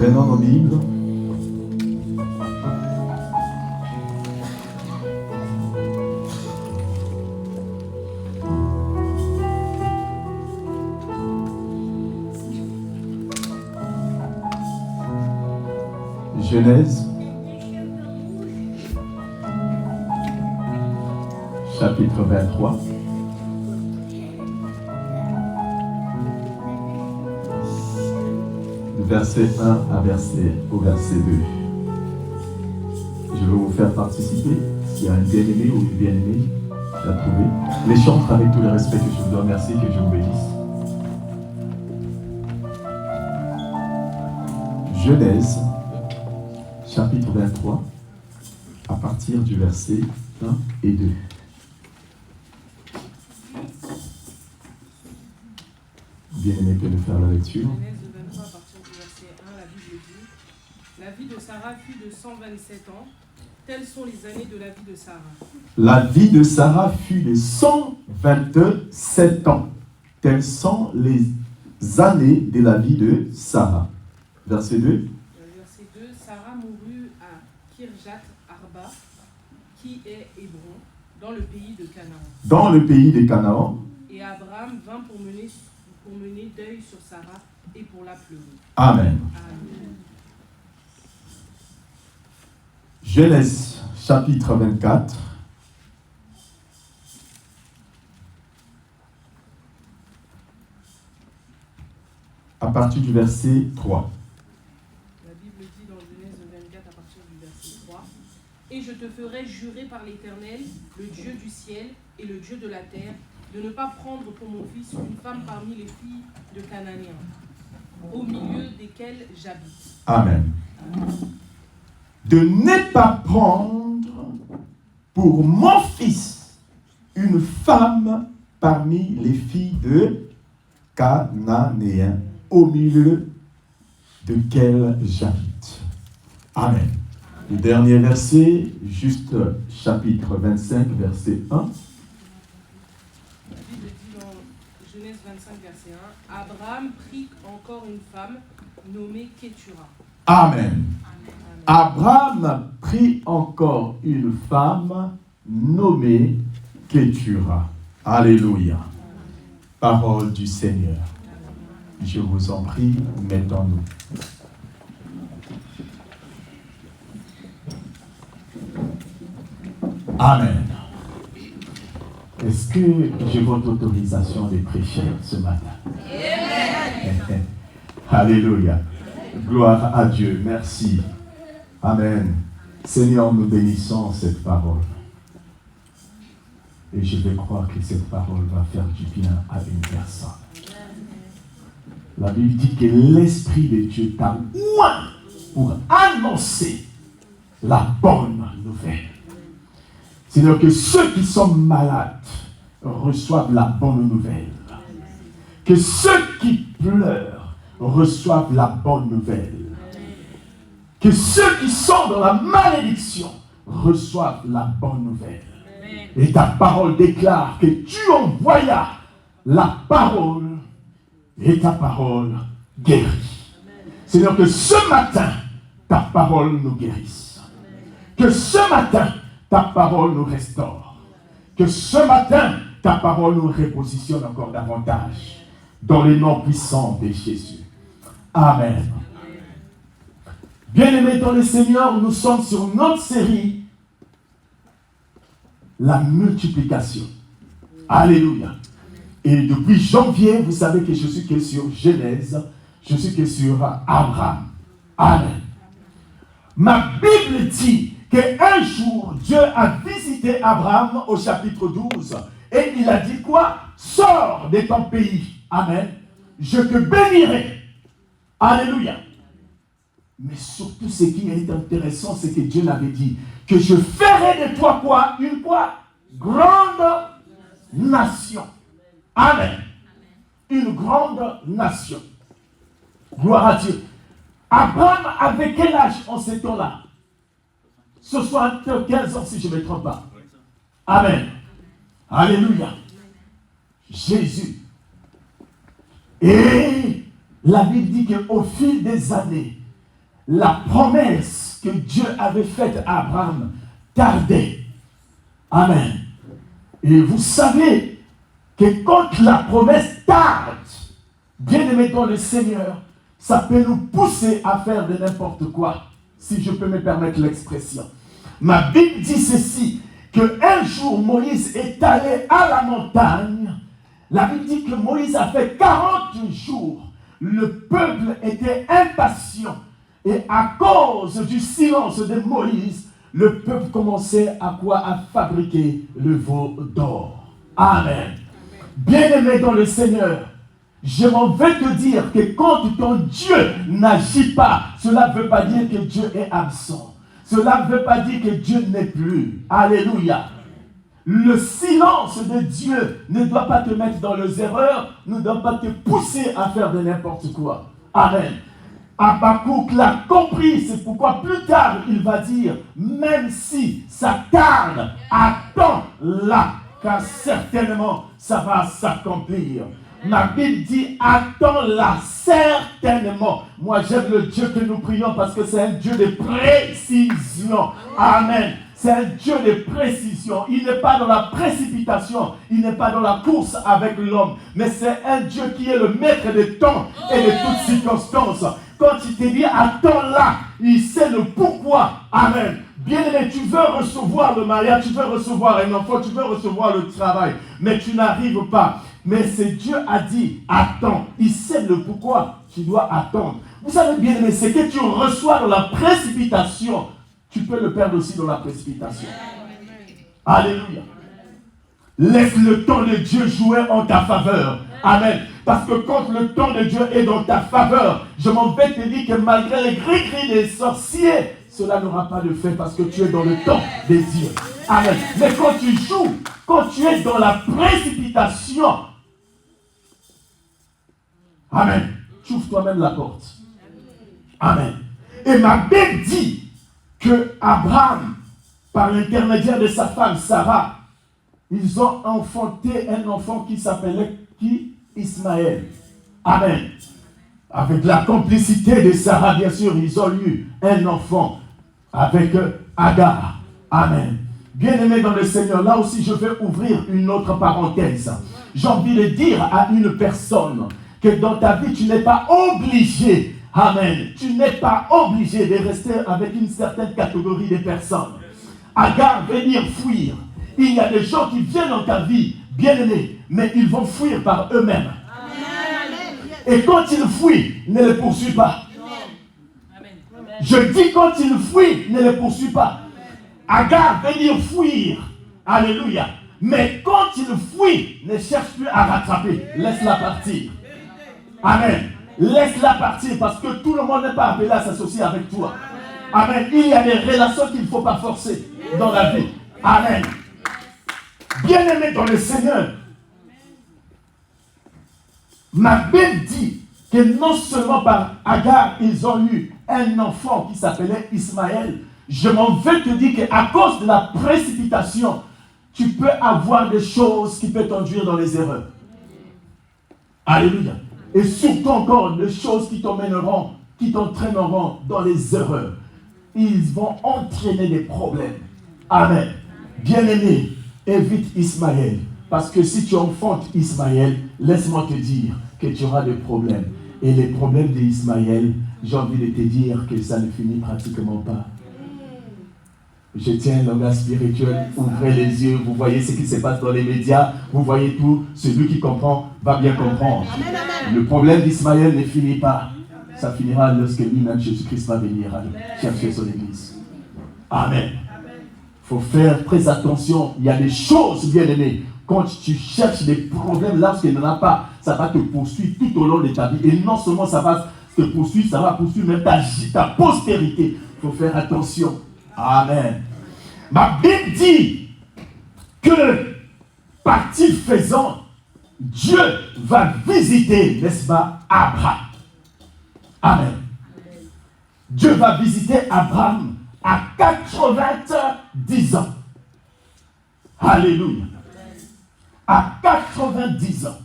Prenons nos Bibles. Genèse, chapitre 23. Verset 1 au verset 2. Je vais vous faire participer. S'il y a un bien-aimé ou une bien-aimée qui a trouvé, les chantres avec tout le respect que je vous dois. Merci, que je vous bénisse. Genèse, chapitre 23, à partir du verset 1 et 2. Bien-aimé peut nous faire la lecture. La vie de Sarah fut de 127 ans. Telles sont les années de la vie de Sarah. La vie de Sarah fut de 127 ans. Telles sont les années de la vie de Sarah. Verset 2. Verset 2. Sarah mourut à Kirjat Arba, qui est Hébron, dans le pays de Canaan. Dans le pays de Canaan. Et Abraham vint pour mener deuil sur Sarah et pour la pleurer. Amen. Amen. Genèse chapitre 24. À partir du verset 3. La Bible dit dans Genèse 24 à partir du verset 3. Et je te ferai jurer par l'Éternel, le Dieu du ciel et le Dieu de la terre, de ne pas prendre pour mon fils une femme parmi les filles de Cananéens, au milieu desquelles j'habite. Amen. De ne pas prendre pour mon fils une femme parmi les filles de Cananéens, au milieu desquelles j'habite. Amen. Le dernier verset, juste chapitre 25, verset 1. La Bible dit dans Genèse 25, verset 1, Abraham prit encore une femme nommée Kétura. Amen. Abraham prit encore une femme nommée Kétura. Alléluia. Parole du Seigneur. Je vous en prie, mettons-nous. Amen. Est-ce que j'ai votre autorisation de prêcher ce matin? Amen. Alléluia. Gloire à Dieu. Merci. Amen. Seigneur, nous bénissons cette parole. Et je vais croire que cette parole va faire du bien à une personne. La Bible dit que l'Esprit de Dieu t'a oint pour annoncer la bonne nouvelle. C'est-à-dire que ceux qui sont malades reçoivent la bonne nouvelle. Que ceux qui pleurent reçoivent la bonne nouvelle. Que ceux qui sont dans la malédiction reçoivent la bonne nouvelle. Et ta parole déclare que tu envoyas la parole et ta parole guérit. C'est-à-dire que ce matin, ta parole nous guérisse. Que ce matin, ta parole nous restaure. Que ce matin, ta parole nous repositionne encore davantage. Dans le nom puissant de Jésus. Amen. Bien-aimés dans le Seigneur, nous sommes sur notre série la multiplication. Alléluia. Et depuis janvier, vous savez que je suis que sur Genèse, je suis que sur Abraham. Amen. Ma Bible dit qu'un jour, Dieu a visité Abraham au chapitre 12 et il a dit quoi? Sors de ton pays. Amen. Je te bénirai. Alléluia. Mais surtout, ce qui est intéressant, c'est que Dieu l'avait dit que je ferai de toi quoi? Une quoi? Grande nation. Amen. Une grande nation. Gloire à Dieu. Abraham avait quel âge en ce temps-là? 75 ans si je ne me trompe pas. Amen. Alléluia. Jésus. Et la Bible dit qu'au fil des années, la promesse que Dieu avait faite à Abraham tardait. Amen. Et vous savez que quand la promesse tarde, bien aimé dans le Seigneur, ça peut nous pousser à faire de n'importe quoi, si je peux me permettre l'expression. Ma Bible dit ceci, qu'un jour Moïse est allé à la montagne. La Bible dit que Moïse a fait 40 jours. Le peuple était impatient. Et à cause du silence de Moïse, le peuple commençait à quoi? À fabriquer le veau d'or. Amen. Bien-aimé dans le Seigneur, je m'en vais te dire que quand ton Dieu n'agit pas, cela ne veut pas dire que Dieu est absent. Cela ne veut pas dire que Dieu n'est plus. Alléluia. Le silence de Dieu ne doit pas te mettre dans les erreurs, ne doit pas te pousser à faire de n'importe quoi. Amen. Habakkuk l'a compris, c'est pourquoi plus tard il va dire, même si ça tarde, attends-la, car certainement ça va s'accomplir. Ma Bible dit, attends-la certainement. Moi j'aime le Dieu que nous prions parce que c'est un Dieu de précision. Amen. C'est un Dieu de précision. Il n'est pas dans la précipitation. Il n'est pas dans la course avec l'homme. Mais c'est un Dieu qui est le maître des temps et de toutes circonstances. Quand il te dit, attends-là, il sait le pourquoi. Amen. Bien-aimé, tu veux recevoir le mariage, tu veux recevoir un enfant, tu veux recevoir le travail. Mais tu n'arrives pas. Mais c'est Dieu a dit, attends. Il sait le pourquoi tu dois attendre. Vous savez, bien-aimé, c'est que tu reçois dans la précipitation. Tu peux le perdre aussi dans la précipitation. Alléluia. Laisse le temps de Dieu jouer en ta faveur. Amen. Parce que quand le temps de Dieu est dans ta faveur, je m'en vais te dire que malgré les cris des sorciers, cela n'aura pas de fait parce que tu es dans le temps des dieux. Amen. Mais quand tu joues, quand tu es dans la précipitation, amen, tu ouvres toi-même la porte. Amen. Et ma Bible dit que Abraham, par l'intermédiaire de sa femme Sarah, ils ont enfanté un enfant qui s'appelait qui? Ismaël. Amen. Avec la complicité de Sarah, bien sûr, ils ont eu un enfant avec Agar. Amen. Bien-aimé dans le Seigneur, là aussi je vais ouvrir une autre parenthèse. J'ai envie de dire à une personne que dans ta vie, tu n'es pas obligé. Amen. Tu n'es pas obligé de rester avec une certaine catégorie de personnes. Agar, venir fuir. Il y a des gens qui viennent dans ta vie, bien-aimés, mais ils vont fuir par eux-mêmes. Et quand ils fuient, ne les poursuis pas. Je dis quand ils fuient, ne les poursuis pas. Agar, venir fuir. Alléluia. Mais quand ils fuient, ne cherche plus à rattraper. Laisse-la partir. Amen. Laisse-la partir parce que tout le monde n'est pas appelé à s'associer avec toi. Amen. Il y a des relations qu'il ne faut pas forcer dans la vie. Amen. Bien-aimé dans le Seigneur, ma Bible dit que non seulement par Agar, ils ont eu un enfant qui s'appelait Ismaël. Je m'en vais te dire qu'à cause de la précipitation, tu peux avoir des choses qui peuvent t'enduire dans les erreurs. Alléluia. Et surtout encore des choses qui t'emmèneront, qui t'entraîneront dans les erreurs. Ils vont entraîner des problèmes. Amen. Bien-aimé, évite Ismaël. Parce que si tu enfantes Ismaël, laisse-moi te dire que tu auras des problèmes. Et les problèmes d'Ismaël, j'ai envie de te dire que ça ne finit pratiquement pas. Je tiens un langage spirituel, ouvrez les yeux, vous voyez ce qui se passe dans les médias, vous voyez tout, celui qui comprend va bien comprendre. Le problème d'Ismaël ne finit pas. Ça finira lorsque lui-même, Jésus-Christ, va venir chercher son église. Amen. Il faut faire très attention. Il y a des choses, bien aimées. Quand tu cherches des problèmes, lorsqu'il n'y en a pas, ça va te poursuivre tout au long de ta vie. Et non seulement ça va te poursuivre, ça va poursuivre même ta postérité. Il faut faire attention. Amen. Ma Bible dit que, partie faisant, Dieu va visiter, n'est-ce pas, Abraham. Amen. Dieu va visiter Abraham à 90 ans. Alléluia. À 90 ans,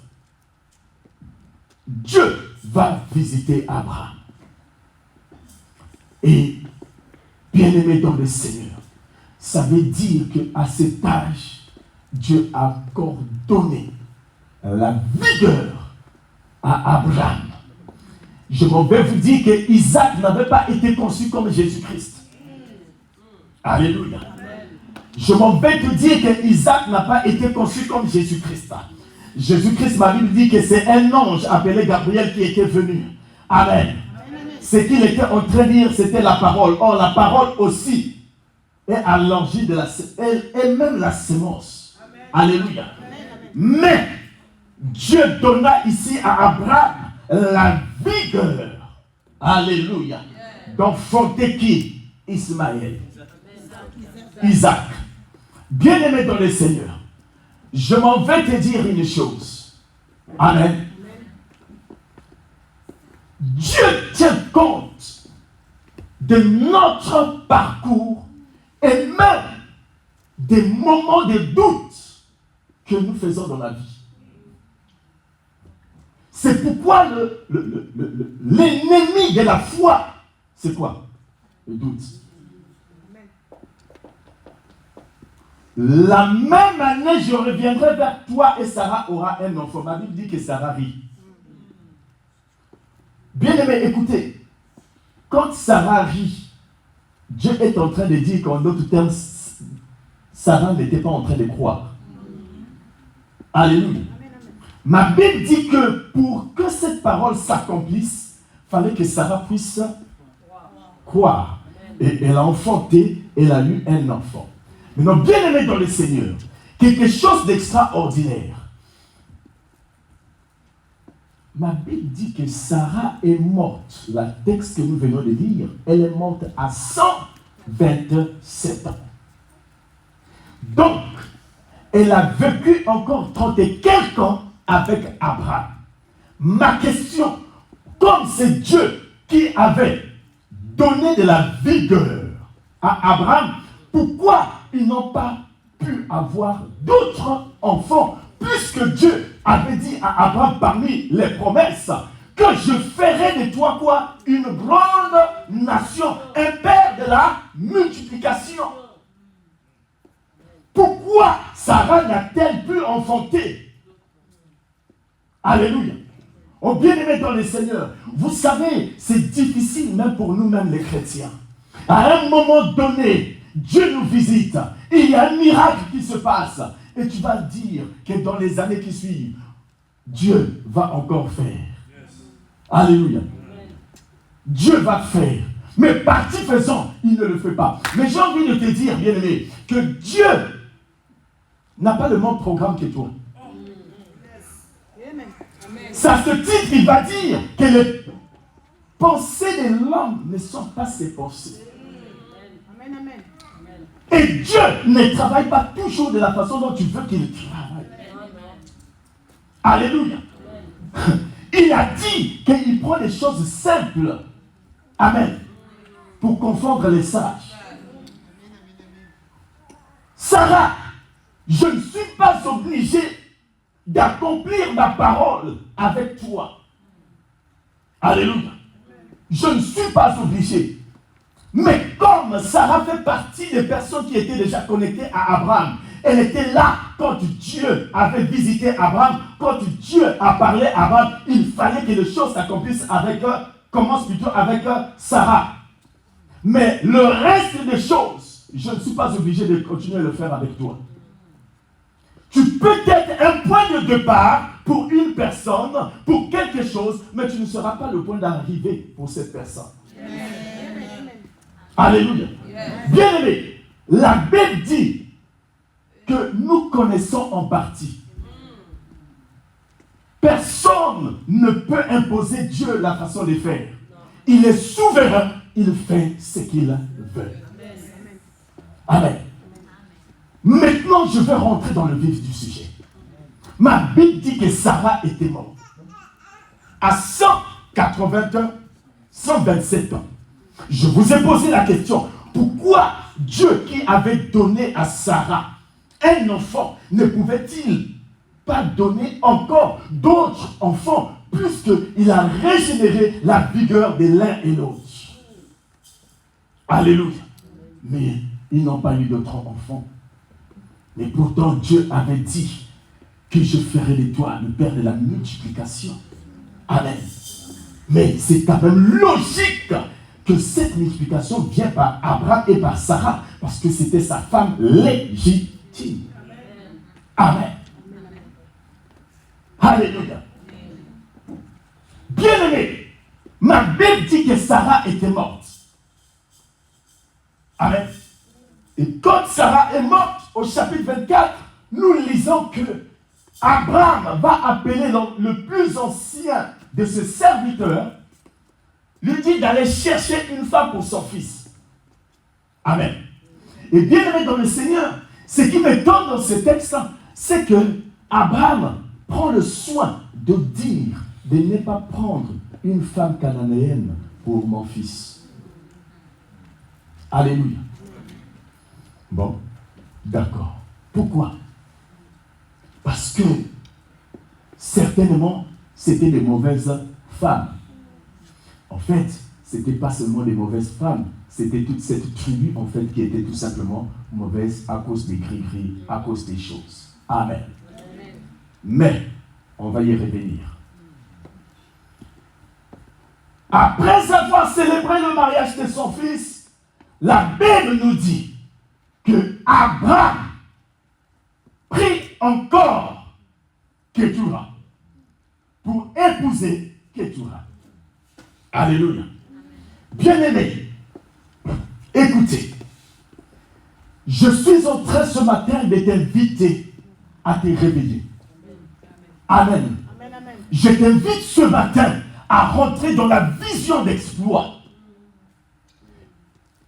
Dieu va visiter Abraham. Et bien-aimé dans le Seigneur, ça veut dire qu'à cet âge, Dieu a encore donné la vigueur à Abraham. Je m'en vais vous dire que Isaac n'avait pas été conçu comme Jésus-Christ. Alléluia. Je m'en vais te dire que Isaac n'a pas été conçu comme Jésus-Christ. Jésus-Christ, ma Bible dit que c'est un ange appelé Gabriel qui était venu. Amen. Ce qu'il était en train de dire, c'était la parole. Or, la parole aussi est à l'origine de la et même la sémence. Alléluia. Mais Dieu donna ici à Abraham la vigueur. Alléluia. D'enfanter qui? Ismaël. Isaac. Bien-aimé dans le Seigneur, je m'en vais te dire une chose. Amen. Dieu tient compte de notre parcours et même des moments de doute que nous faisons dans la vie. C'est pourquoi l'ennemi de la foi, c'est quoi? Le doute. La même année, je reviendrai vers toi et Sarah aura un enfant. Ma Bible dit que Sarah rit. Bien-aimé, écoutez. Quand Sarah rit, Dieu est en train de dire qu'en d'autres termes, Sarah n'était pas en train de croire. Alléluia. Ma Bible dit que pour que cette parole s'accomplisse, il fallait que Sarah puisse croire. Et elle a enfanté, elle a eu un enfant. Maintenant, bien aimé dans le Seigneur, quelque chose d'extraordinaire. Ma Bible dit que Sarah est morte. Le texte que nous venons de lire, elle est morte à 127 ans. Donc, elle a vécu encore 30 et quelques ans avec Abraham. Ma question, comme c'est Dieu qui avait donné de la vigueur à Abraham, pourquoi ils n'ont pas pu avoir d'autres enfants, puisque Dieu avait dit à Abraham parmi les promesses que je ferai de toi quoi? Une grande nation, un père de la multiplication. Pourquoi Sarah n'a-t-elle pu enfanter? Alléluia. Oh bien-aimés dans le Seigneur, vous savez, c'est difficile même pour nous-mêmes les chrétiens. À un moment donné, Dieu nous visite, il y a un miracle qui se passe, et tu vas dire que dans les années qui suivent, Dieu va encore faire. Yes. Alléluia. Amen. Dieu va faire. Mais partie faisant, il ne le fait pas. Mais j'ai envie de te dire, bien-aimé, que Dieu n'a pas le même programme que toi. Ça se titre, il va dire que les pensées de l'homme ne sont pas ses pensées. Amen, amen. Et Dieu ne travaille pas toujours de la façon dont tu veux qu'il travaille. Alléluia. Il a dit qu'il prend des choses simples. Amen. Pour confondre les sages. Sarah, je ne suis pas obligé d'accomplir ma parole avec toi. Alléluia. Je ne suis pas obligé. Mais comme Sarah fait partie des personnes qui étaient déjà connectées à Abraham, elle était là quand Dieu avait visité Abraham, quand Dieu a parlé à Abraham, il fallait que les choses s'accomplissent avec eux, commence plutôt avec Sarah. Mais le reste des choses, je ne suis pas obligé de continuer à le faire avec toi. Tu peux être un point de départ pour une personne, pour quelque chose, mais tu ne seras pas le point d'arrivée pour cette personne. Alléluia. Bien aimé, la Bible dit que nous connaissons en partie. Personne ne peut imposer Dieu la façon de faire. Il est souverain, il fait ce qu'il veut. Amen. Maintenant, je vais rentrer dans le vif du sujet. Ma Bible dit que Sarah était morte à 127 ans. Je vous ai posé la question, pourquoi Dieu qui avait donné à Sarah un enfant ne pouvait-il pas donner encore d'autres enfants puisqu'il a régénéré la vigueur de l'un et l'autre? Alléluia. Mais ils n'ont pas eu d'autres enfants. Mais pourtant, Dieu avait dit que je ferai de toi le père de la multiplication. Amen. Mais c'est quand même logique que cette multiplication vient par Abraham et par Sarah, parce que c'était sa femme légitime. Amen. Alléluia. Bien-aimé, ma Bible dit que Sarah était morte. Amen. Et quand Sarah est morte, au chapitre 24, nous lisons que Abraham va appeler le plus ancien de ses serviteurs, lui dit d'aller chercher une femme pour son fils. Amen. Et bien aimé dans le Seigneur, ce qui m'étonne dans ce texte, c'est que Abraham prend le soin de dire de ne pas prendre une femme cananéenne pour mon fils. Alléluia. Bon, d'accord. Pourquoi? Parce que certainement, c'était des mauvaises femmes. En fait, ce n'était pas seulement des mauvaises femmes, c'était toute cette tribu, en fait, qui était tout simplement mauvaise à cause des cris-cris, à cause des choses. Amen. Amen. Mais, on va y revenir. Après avoir célébré le mariage de son fils, la Bible nous dit que Abraham prit encore Ketura pour épouser Ketura. Alléluia. Bien-aimé, écoutez, je suis en train ce matin de t'inviter à te réveiller. Amen. Amen, amen. Je t'invite ce matin à rentrer dans la vision d'exploit.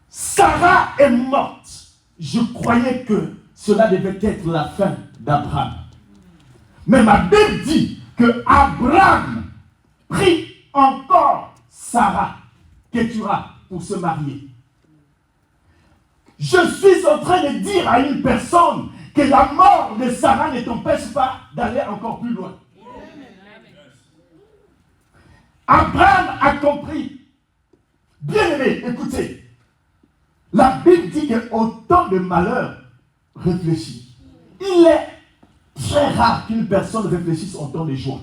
Sarah est morte. Je croyais que cela devait être la fin d'Abraham. Mais ma Bible dit que Abraham prit encore Sarah, Ketura, pour se marier. Je suis en train de dire à une personne que la mort de Sarah ne t'empêche pas d'aller encore plus loin. Abraham a compris. Bien-aimé, écoutez. La Bible dit qu'au temps de malheur, réfléchis. Il est très rare qu'une personne réfléchisse au temps de joie.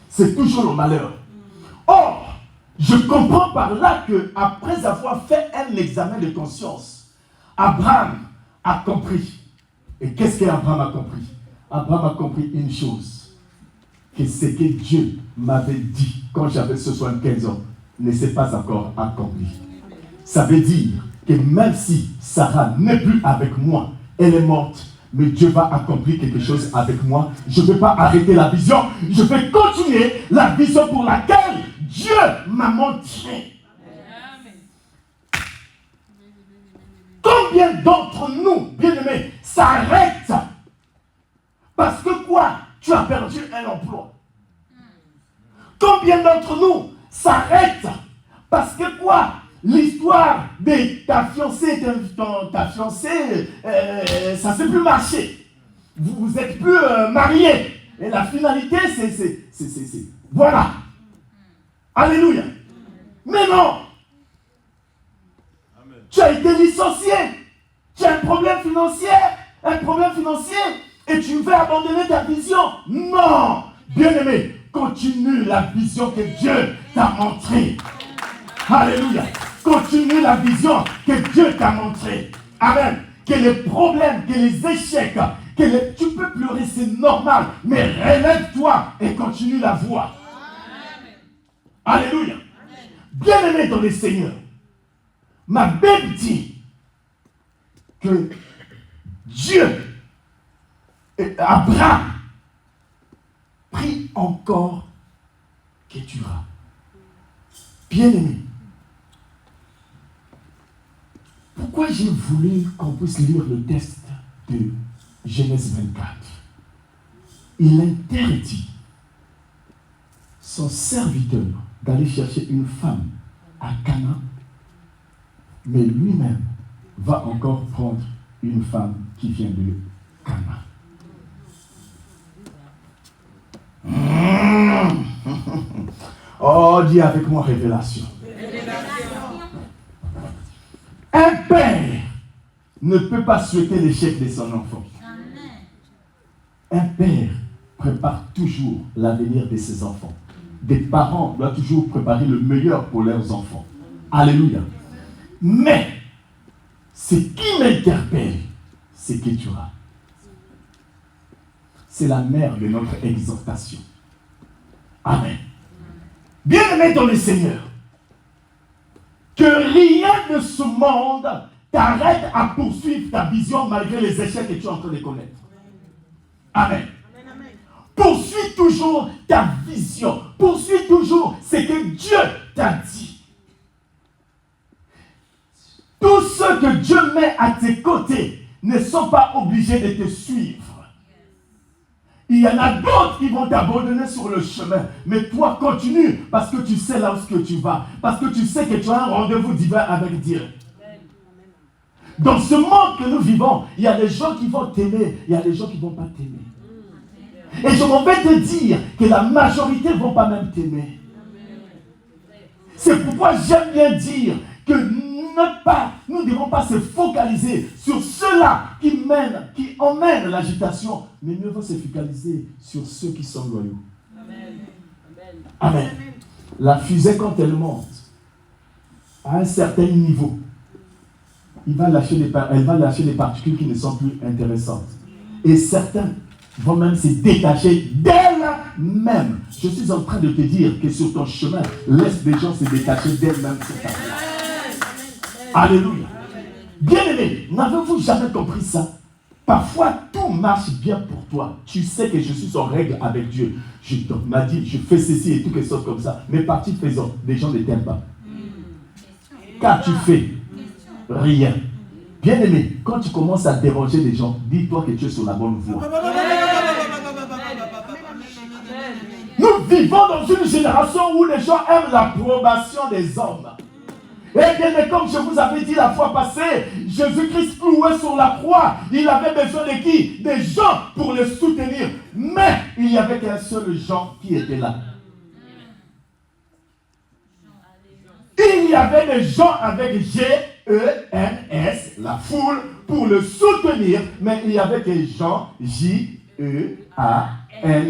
C'est toujours le malheur. Or, je comprends par là qu'après avoir fait un examen de conscience, Abraham a compris. Et qu'est-ce qu'Abraham a compris? Abraham a compris une chose. Que ce que Dieu m'avait dit quand j'avais 75 ans ne s'est pas encore accompli. Ça veut dire que même si Sarah n'est plus avec moi, elle est morte, mais Dieu va accomplir quelque chose avec moi. Je ne vais pas arrêter la vision, je vais continuer la vision pour laquelle Dieu m'a montré. Combien d'entre nous, bien-aimés, s'arrêtent parce que quoi? Tu as perdu un emploi. Combien d'entre nous s'arrêtent parce que quoi? L'histoire de ta fiancée, ta fiancée, ça ne s'est plus marché. Vous n'êtes plus mariés. Et la finalité, c'est voilà. Alléluia. Mais non. Amen. Tu as été licencié. Tu as un problème financier, et tu veux abandonner ta vision. Non. Bien-aimé, continue la vision que Dieu t'a montrée. Alléluia. Continue la vision que Dieu t'a montrée. Amen. Que les problèmes, que les échecs, tu peux pleurer, c'est normal. Mais relève-toi et continue la voie. Amen. Alléluia. Bien-aimé dans le Seigneur, ma Bible dit que Dieu, Abraham, prit encore Ketura. Bien-aimé, pourquoi j'ai voulu qu'on puisse lire le texte de Genèse 24? Il interdit son serviteur d'aller chercher une femme à Cana, mais lui-même va encore prendre une femme qui vient de Cana. Oh, dis avec moi révélation. ne peut pas souhaiter l'échec de son enfant. Un père prépare toujours l'avenir de ses enfants. Des parents doivent toujours préparer le meilleur pour leurs enfants. Alléluia. Mais, ce qui m'interpelle, c'est Keturah. C'est la mère de notre exhortation. Amen. Bien-aimé dans le Seigneur, que rien de ce monde t'arrête à poursuivre ta vision malgré les échecs que tu es en train de connaître. Amen. Poursuis toujours ta vision. Poursuis toujours ce que Dieu t'a dit. Tous ceux que Dieu met à tes côtés ne sont pas obligés de te suivre. Il y en a d'autres qui vont t'abandonner sur le chemin. Mais toi, continue parce que tu sais là où tu vas. Parce que tu sais que tu as un rendez-vous divin avec Dieu. Dans ce monde que nous vivons, il y a des gens qui vont t'aimer, il y a des gens qui ne vont pas t'aimer. Et je m'en vais te dire que la majorité ne vont pas même t'aimer. C'est pourquoi j'aime bien dire que nous ne devons pas se focaliser sur ceux-là qui emmènent l'agitation, mais mieux vaut se focaliser sur ceux qui sont loyaux. Amen. La fusée, quand elle monte à un certain niveau, elle va lâcher des particules qui ne sont plus intéressantes. Et certains vont même se détacher d'elles-mêmes. Je suis en train de te dire que sur ton chemin, laisse des gens se détacher d'elles-mêmes. Alléluia. Bien-aimé, n'avez-vous jamais compris ça? Parfois, tout marche bien pour toi. Tu sais que je suis en règle avec Dieu. Je m'a dit, je fais ceci et tout, quelque chose comme ça. Mais partie faisant, les gens ne t'aiment pas. Car tu fais rien. Bien-aimé, quand tu commences à déranger les gens, dis-toi que tu es sur la bonne voie. Nous vivons dans une génération où les gens aiment l'approbation des hommes. Et bien, mais comme je vous avais dit la fois passée, Jésus-Christ cloué sur la croix, il avait besoin de qui? Des gens pour le soutenir. Mais il n'y avait qu'un seul Jean qui était là. Il y avait des gens avec G-E-N-S, la foule, pour le soutenir, mais il y avait que Jean, J-E-A-N,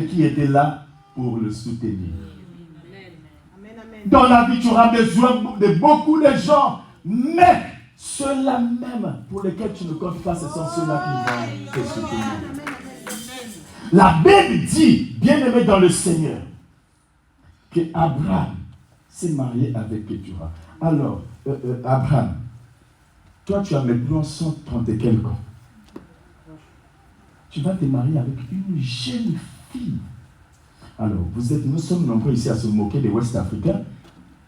qui était là pour le soutenir. Dans la vie, tu auras besoin de beaucoup de gens, mais ceux-là même pour lesquels tu ne comptes pas, ce sont ceux-là qui vont te soutenir. La Bible dit, bien-aimé dans le Seigneur, que Abraham s'est marié avec Keturah. Alors, Abraham, toi tu as maintenant 130 et quelques ans. Tu vas te marier avec une jeune fille. Alors, nous sommes nombreux ici à se moquer des Ouest-Africains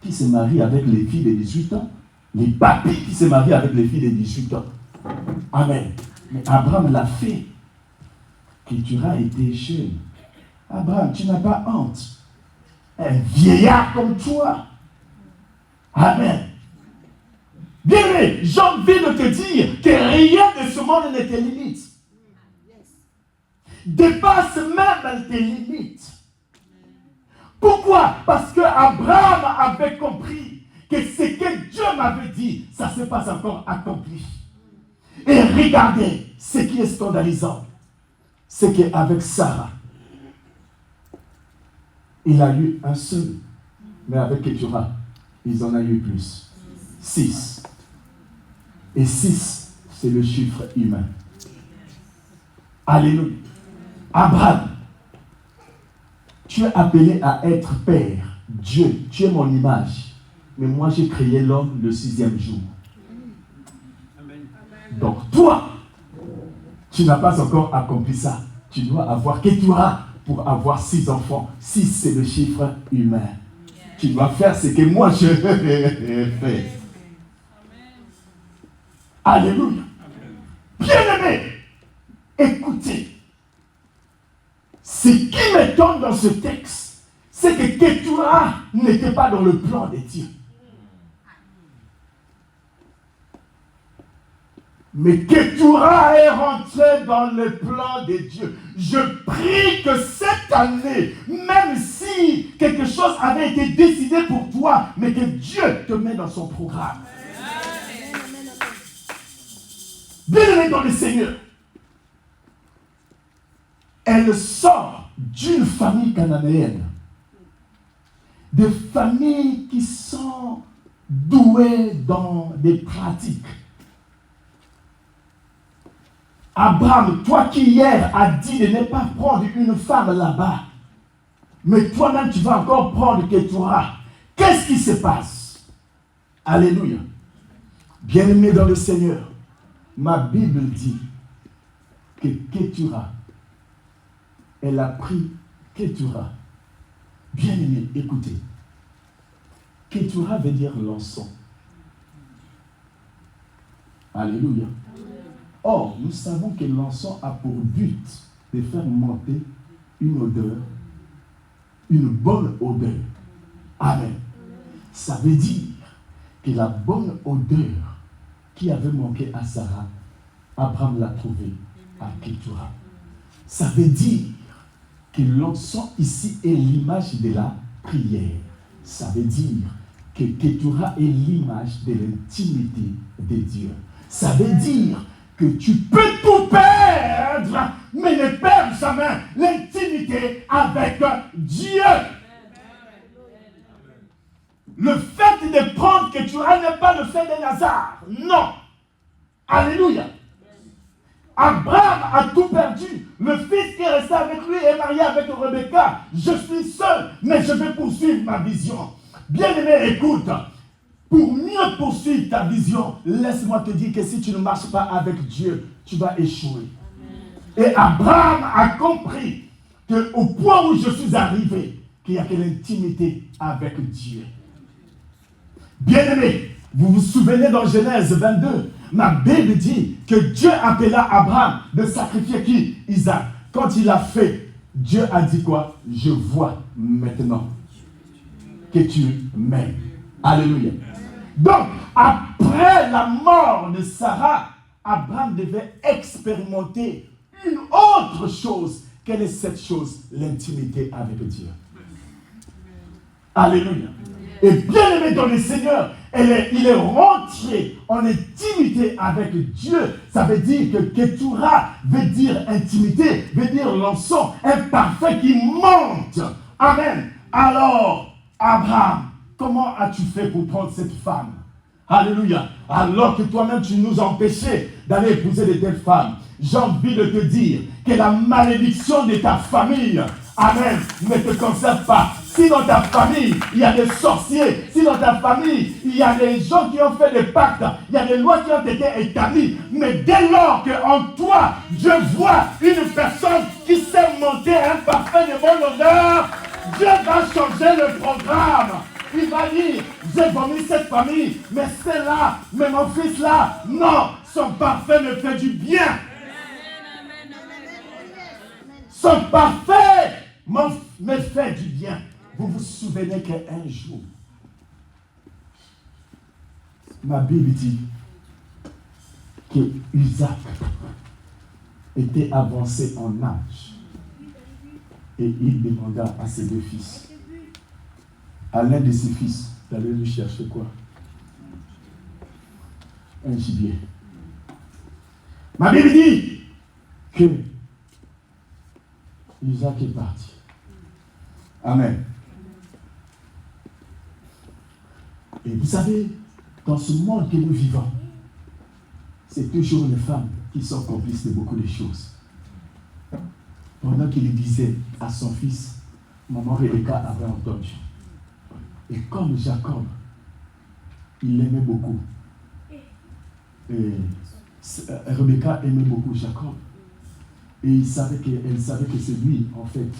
qui se marient avec les filles de 18 ans, les papis qui se marient avec les filles de 18 ans. Amen. Mais Abraham l'a fait. Keturah était jeune. Abraham, tu n'as pas honte. Un vieillard comme toi. Amen. Bien, j'ai envie de te dire que rien de ce monde ne te limite. Dépasse même tes limites. Pourquoi? Parce que Abraham avait compris que ce que Dieu m'avait dit, ça ne s'est pas encore accompli. Et regardez, ce qui est scandalisant, c'est qu'avec Sarah, il a eu un seul, mais avec Keturah, ils en ont eu plus. 6. Et 6, c'est le chiffre humain. Alléluia. Abraham, tu es appelé à être père. Dieu, tu es mon image. Mais moi, j'ai créé l'homme le 6e jour. Donc toi, tu n'as pas encore accompli ça. Tu dois avoir Keturah pour avoir 6 enfants. 6, c'est le chiffre humain. Tu dois faire ce que moi je fais. Alléluia. Bien-aimé, écoutez. Ce qui m'étonne dans ce texte, c'est que Keturah n'était pas dans le plan de Dieu. Mais Keturah est rentré dans le plan de Dieu. Je prie que cette année, même si quelque chose avait été décidé pour toi, mais que Dieu te met dans son programme. Bien-aimé dans le Seigneur, elle sort d'une famille cananéenne. Des familles qui sont douées dans des pratiques. Abraham, toi qui hier as dit de ne pas prendre une femme là-bas, mais toi-même tu vas encore prendre Ketura. Qu'est-ce qui se passe? Alléluia. Bien-aimé dans le Seigneur, ma Bible dit que Ketura, elle a pris Ketura. Bien-aimé, écoutez. Ketura veut dire l'encens. Alléluia. Or, nous savons que l'encens a pour but de faire monter une odeur, une bonne odeur. Amen. Ça veut dire que la bonne odeur qui avait manqué à Sarah, Abraham l'a trouvée à Ketura. Ça veut dire que l'encens ici est l'image de la prière. Ça veut dire que Ketura est l'image de l'intimité de Dieu. Ça veut dire que tu peux tout perdre, mais ne perds jamais l'intimité avec Dieu. Le fait de prendre Ketura n'est pas le fait d'un hasard. Non. Alléluia. Abraham a tout perdu. Le fils qui est resté avec lui est marié avec Rebecca. Je suis seul, mais je vais poursuivre ma vision. Bien-aimé, écoute. Pour mieux poursuivre ta vision, laisse-moi te dire que si tu ne marches pas avec Dieu, tu vas échouer. Et Abraham a compris qu'au point où je suis arrivé, qu'il n'y a que l'intimité avec Dieu. Bien-aimé, vous vous souvenez dans Genèse 22, ma Bible dit que Dieu appela Abraham de sacrifier qui? Isaac. Quand il l'a fait, Dieu a dit quoi? Je vois maintenant que tu m'aimes. Alléluia. Donc, après la mort de Sarah, Abraham devait expérimenter une autre chose. Quelle est cette chose? L'intimité avec Dieu. Alléluia. Et bien aimé dans le Seigneur, il est rentré en intimité avec Dieu. Ça veut dire que Ketura veut dire intimité, veut dire l'encens, un parfum qui monte. Amen. Alors, Abraham, comment as-tu fait pour prendre cette femme? Alléluia. Alors que toi-même tu nous empêchais d'aller épouser de telles femmes. J'ai envie de te dire que la malédiction de ta famille, amen, ne te concerne pas. Si dans ta famille, il y a des sorciers, si dans ta famille, il y a des gens qui ont fait des pactes, il y a des lois qui ont été établies, mais dès lors qu'en toi, Dieu voit une personne qui sait monter un parfum de bonne odeur, Dieu va changer le programme. Il va dire, j'ai vomi cette famille, mais celle-là, mais mon fils là, non, son parfum me fait du bien. Son parfum me fait du bien. Vous vous souvenez qu'un jour, ma Bible dit que Isaac était avancé en âge et il demanda à ses deux fils, à l'un de ses fils, d'aller lui chercher quoi? Un gibier. Ma Bible dit que Isaac est parti. Amen. Et vous savez, dans ce monde que nous vivons, c'est toujours les femmes qui sont complices de beaucoup de choses. Pendant qu'il disait à son fils, maman Rebecca avait entendu. Et comme Jacob, il l'aimait beaucoup. Et Rebecca aimait beaucoup Jacob. Et elle savait que c'est lui, en fait,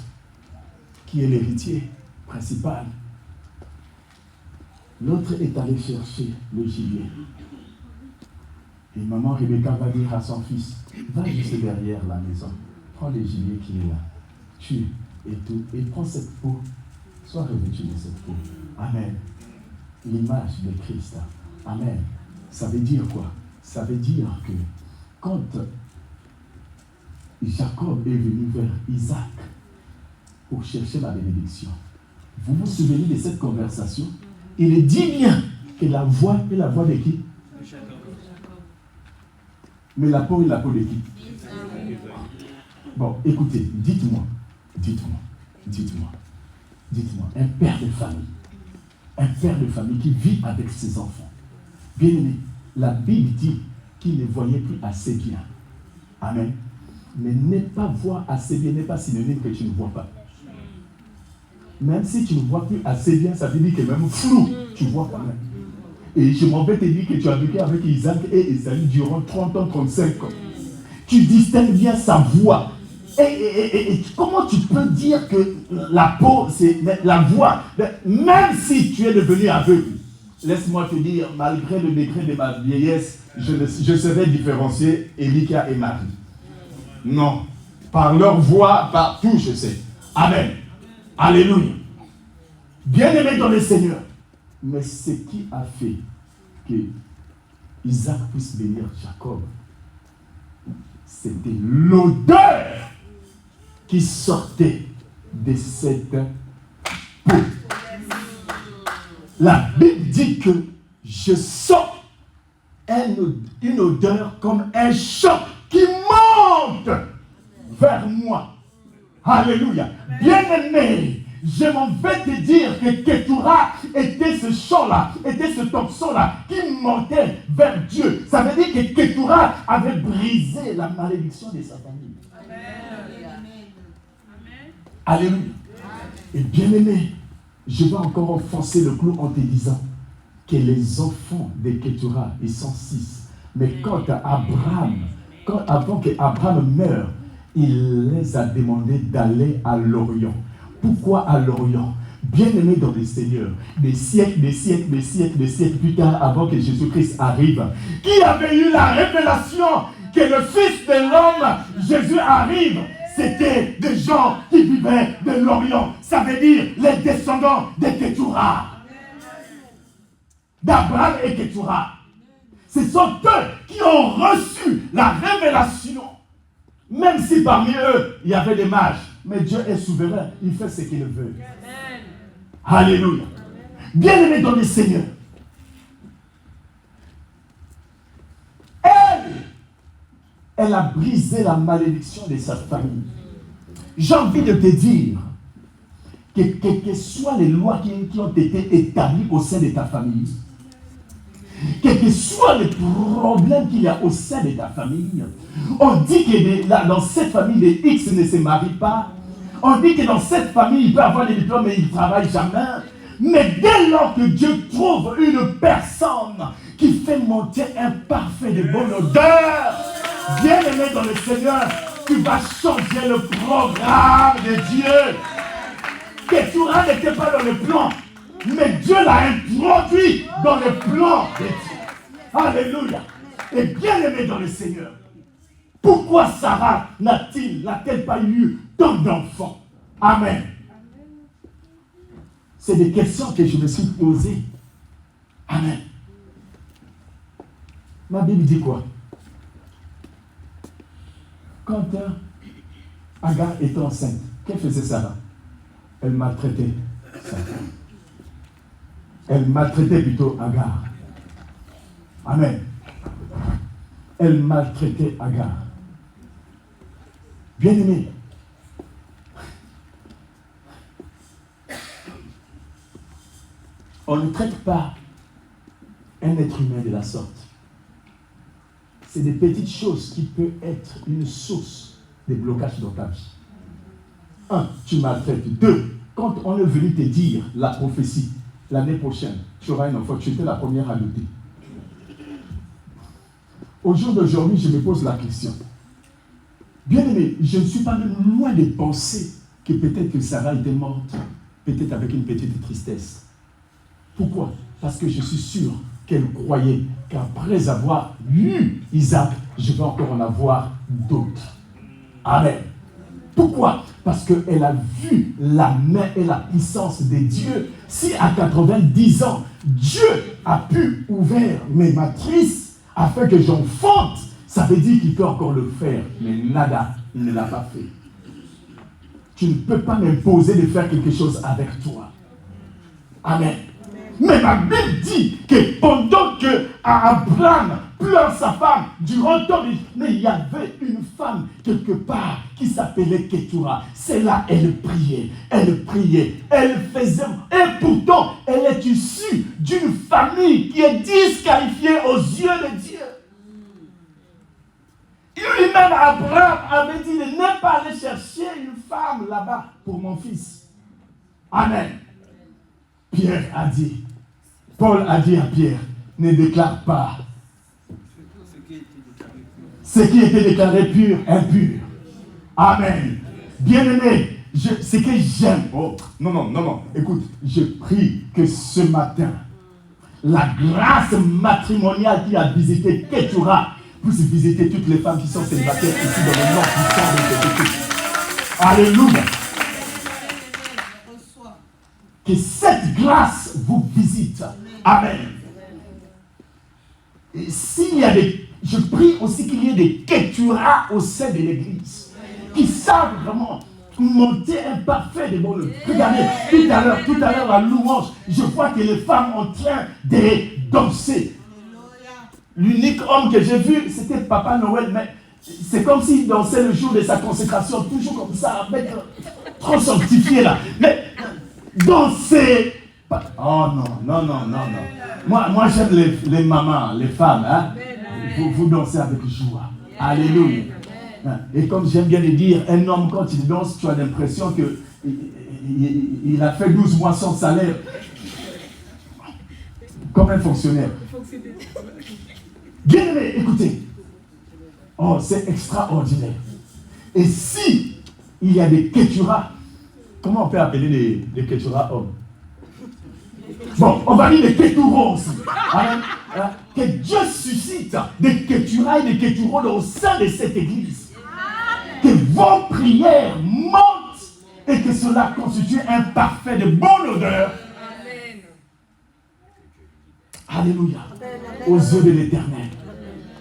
qui est l'héritier principal. L'autre est allé chercher le gibier. Et maman Rebecca va dire à son fils, va juste derrière la maison, prends le gibier qui est là, tue et tout, et prends cette peau, sois revêtu de cette peau. Amen. L'image de Christ. Amen. Ça veut dire quoi? Ça veut dire que quand Jacob est venu vers Isaac pour chercher la bénédiction, vous vous souvenez de cette conversation? Il dit bien que la voix est la voix de qui? Mais la peau est la peau de qui? Bon, écoutez, dites-moi, un père de famille qui vit avec ses enfants. Bien aimé, la Bible dit qu'il ne voyait plus assez bien. Amen. Mais ne pas voir assez bien n'est pas synonyme que tu ne vois pas. Même si tu ne vois plus assez bien, ça veut dire que même flou, tu vois quand même. Et je m'en vais te dire que tu as vécu avec Isaac et Esaü durant 30 ans, 35 ans. Tu distingues bien sa voix. Et comment tu peux dire que la peau, c'est la voix, même si tu es devenu aveugle, laisse-moi te dire, malgré le degré de ma vieillesse, je serai différencié Elika et Marie. Non. Par leur voix, partout, je sais. Amen. Alléluia. Bien-aimé dans le Seigneur. Mais ce qui a fait que Isaac puisse bénir Jacob, c'était l'odeur qui sortait de cette peau. La Bible dit que je sens une odeur comme un chant qui monte vers moi. Alléluia. Bien-aimé, je m'en vais te dire que Ketura était ce chant-là, était ce tocson-là qui montait vers Dieu. Ça veut dire que Ketura avait brisé la malédiction de sa famille. Alléluia. Et bien-aimé, je vais encore enfoncer le clou en te disant que les enfants de Ketura, ils sont 6. Mais avant qu'Abraham meure, il les a demandé d'aller à l'Orient. Pourquoi à l'Orient? Bien-aimé dans le Seigneur, des siècles plus tard, avant que Jésus-Christ arrive, qui avait eu la révélation que le Fils de l'homme, Jésus, arrive? C'était des gens qui vivaient de l'Orient. Ça veut dire les descendants de Ketura, d'Abraham et Ketura. Ce sont eux qui ont reçu la révélation. Même si parmi eux, il y avait des mages. Mais Dieu est souverain. Il fait ce qu'il veut. Alléluia. Bien-aimé dans le Seigneur. Elle a brisé la malédiction de sa famille. J'ai envie de te dire que quelles que soient les lois qui ont été établies au sein de ta famille, quels que soient les problèmes qu'il y a au sein de ta famille, on dit que dans cette famille, les X ne se marient pas. On dit que dans cette famille, il peut avoir des diplômes mais il ne travaille jamais. Mais dès lors que Dieu trouve une personne qui fait monter un parfum de bonne odeur, bien-aimé dans le Seigneur, tu vas changer le programme de Dieu. Ketura n'était pas dans le plan, mais Dieu l'a introduit dans le plan de Dieu. Alléluia. Et bien-aimé dans le Seigneur, pourquoi Sarah n'a-t-elle pas eu tant d'enfants? Amen. C'est des questions que je me suis posées. Amen. Ma Bible dit quoi? Quand Agar était enceinte, qu'elle faisait Sarah? Elle maltraitait Sarah. Elle maltraitait plutôt Agar. Amen. Elle maltraitait Agar. Bien-aimé, on ne traite pas un être humain de la sorte. C'est des petites choses qui peuvent être une source de blocage dans ta vie. 1, tu maltraites. 2, quand on est venu te dire la prophétie, l'année prochaine, tu auras un enfant, tu étais la première à douter. Au jour d'aujourd'hui, je me pose la question. Bien-aimé, je ne suis pas même loin de penser que peut-être que Sarah était morte, peut-être avec une petite tristesse. Pourquoi? Parce que je suis sûr qu'elle croyait qu'après avoir eu Isaac, je vais encore en avoir d'autres. Amen. Pourquoi? Parce qu'elle a vu la main et la puissance de Dieu. Si à 90 ans, Dieu a pu ouvrir mes matrices afin que j'enfante, ça veut dire qu'il peut encore le faire. Mais nada, il ne l'a pas fait. Tu ne peux pas m'imposer de faire quelque chose avec toi. Amen. Mais ma Bible dit que pendant que Abraham pleure sa femme, durant temps, mais il y avait une femme quelque part qui s'appelait Ketura. C'est là elle priait, elle faisait, et pourtant elle est issue d'une famille qui est disqualifiée aux yeux de Dieu. Lui-même, Abraham avait dit de ne pas aller chercher une femme là-bas pour mon fils. Amen. Pierre a dit, Paul a dit à Pierre, ne déclare pas ce qui était déclaré pur, impur. Amen. Bien-aimé, ce que j'aime, non, écoute, je prie que ce matin, la grâce matrimoniale qui a visité Ketura puisse visiter toutes les femmes qui sont célibataires ici dans le nom puissant de Jésus-Christ. Alléluia. Que cette grâce vous visite. Amen. Et s'il y a je prie aussi qu'il y ait des Ketura au sein de l'église qui savent vraiment monter un parfait de bonheur. Regardez, tout à l'heure, la louange, je vois que les femmes sont en train de danser. L'unique homme que j'ai vu, c'était Papa Noël, mais c'est comme s'il dansait le jour de sa consécration, toujours comme ça, avec trop sanctifié là. Mais danser. Oh non. Moi j'aime les mamans, les femmes, hein. Vous dansez avec joie. Alléluia. Et comme j'aime bien le dire, un homme quand il danse, tu as l'impression qu'il a fait 12 mois sans salaire. Comme un fonctionnaire. Bien aimé, écoutez. Oh, c'est extraordinaire. Et si il y a des Ketura, comment on peut appeler les Ketura hommes? Bon, on va dire des Keturos aussi. Que Dieu suscite des Ketura et des Keturos au sein de cette église. Que vos prières montent et que cela constitue un parfait de bonne odeur. Alléluia. Aux yeux de l'Éternel.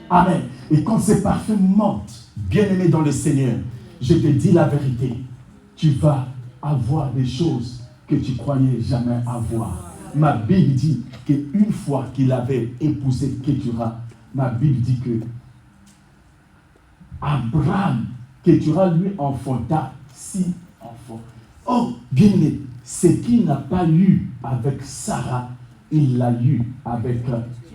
Amen. Et quand ces parfums montent, bien-aimé dans le Seigneur, je te dis la vérité, tu vas avoir des choses que tu croyais jamais avoir. Ma Bible dit qu'une fois qu'il avait épousé Ketura, ma Bible dit que Abraham, Ketura lui enfanta 6 enfants. Oh, bien-aimé, ce qu'il n'a pas eu avec Sarah, il l'a eu avec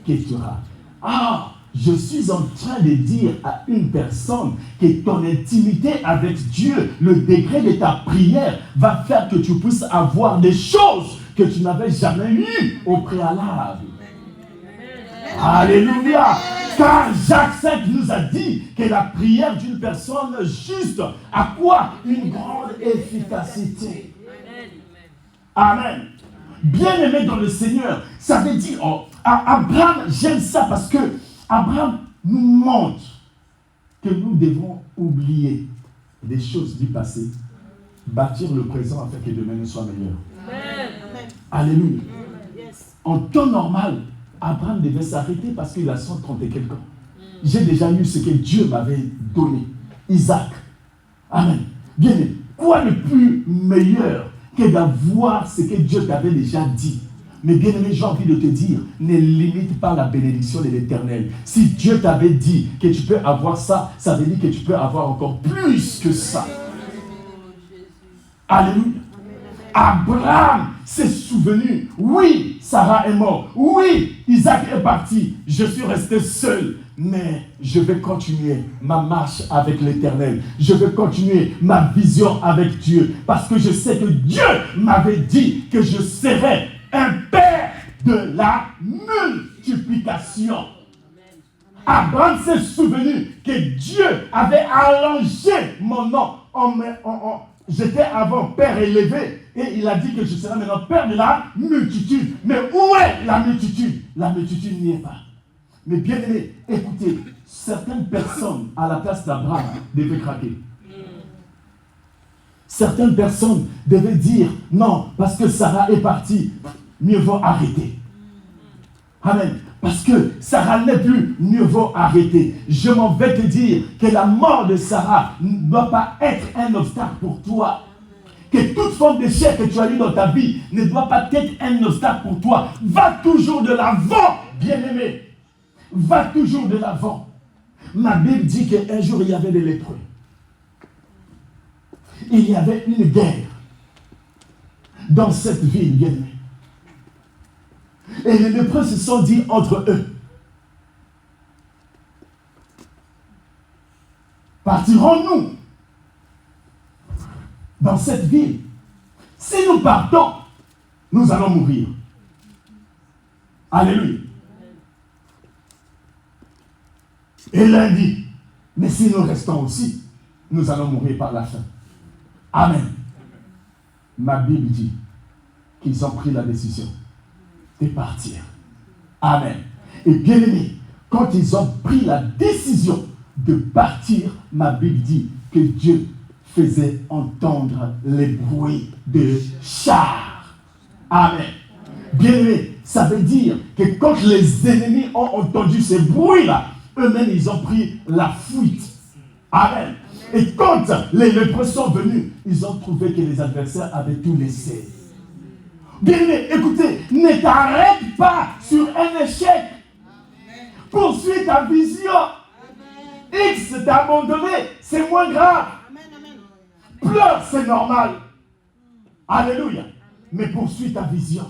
Ketura. Ah, je suis en train de dire à une personne que ton intimité avec Dieu, le degré de ta prière va faire que tu puisses avoir des choses que tu n'avais jamais eues au préalable. Alléluia. Car Jacques 5 nous a dit que la prière d'une personne juste a quoi? Une grande efficacité. Amen. Bien-aimé dans le Seigneur, ça veut dire, Abraham, j'aime ça parce que Abraham nous montre que nous devons oublier des choses du passé, bâtir le présent afin que demain nous soit meilleur. Amen. Alléluia. En temps normal, Abraham devait s'arrêter parce qu'il a 130 et quelques ans. J'ai déjà eu ce que Dieu m'avait donné, Isaac. Amen. Bien, quoi de plus meilleur que d'avoir ce que Dieu t'avait déjà dit? Mais bien aimé, j'ai envie de te dire, ne limite pas la bénédiction de l'Éternel. Si Dieu t'avait dit que tu peux avoir ça, ça veut dire que tu peux avoir encore plus que ça. Alléluia. Abraham s'est souvenu, oui, Sarah est morte, oui, Isaac est parti, je suis resté seul, mais je vais continuer ma marche avec l'Éternel, je vais continuer ma vision avec Dieu, parce que je sais que Dieu m'avait dit que je serais un père de la multiplication. Abraham s'est souvenu que Dieu avait allongé mon nom. J'étais avant père élevé et il a dit que je serai maintenant père de la multitude. Mais où est la multitude? La multitude n'y est pas. Mais bien aimé, écoutez, certaines personnes à la place d'Abraham devaient craquer. Certaines personnes devaient dire non, parce que Sarah est partie, mieux vaut arrêter. Amen. Parce que Sarah n'est plus, mieux vaut arrêter. Je m'en vais te dire que la mort de Sarah ne doit pas être un obstacle pour toi. Que que toute forme d'échec que tu as eu dans ta vie ne doit pas être un obstacle pour toi. Va toujours de l'avant, bien-aimé. Va toujours de l'avant. Ma Bible dit qu'un jour, il y avait des lépreux. Il y avait une guerre dans cette ville, bien-aimé. Et les lépreux se sont dit entre eux, partirons-nous dans cette ville? Si nous partons, nous allons mourir. Alléluia. Et l'un dit, mais si nous restons aussi, nous allons mourir par la faim. Amen. Ma Bible dit qu'ils ont pris la décision de partir. Amen. Et bien aimé, quand ils ont pris la décision de partir, ma Bible dit que Dieu faisait entendre les bruits de chars. Amen. Bien aimé, ça veut dire que quand les ennemis ont entendu ces bruits-là, eux-mêmes ils ont pris la fuite. Amen. Et quand les lépreux sont venus, ils ont trouvé que les adversaires avaient tout laissé. Bien aimé, écoutez, ne t'arrête pas sur un échec. Poursuis ta vision. X t'a abandonné, c'est moins grave. Pleure, c'est normal. Alléluia. Mais poursuis ta vision.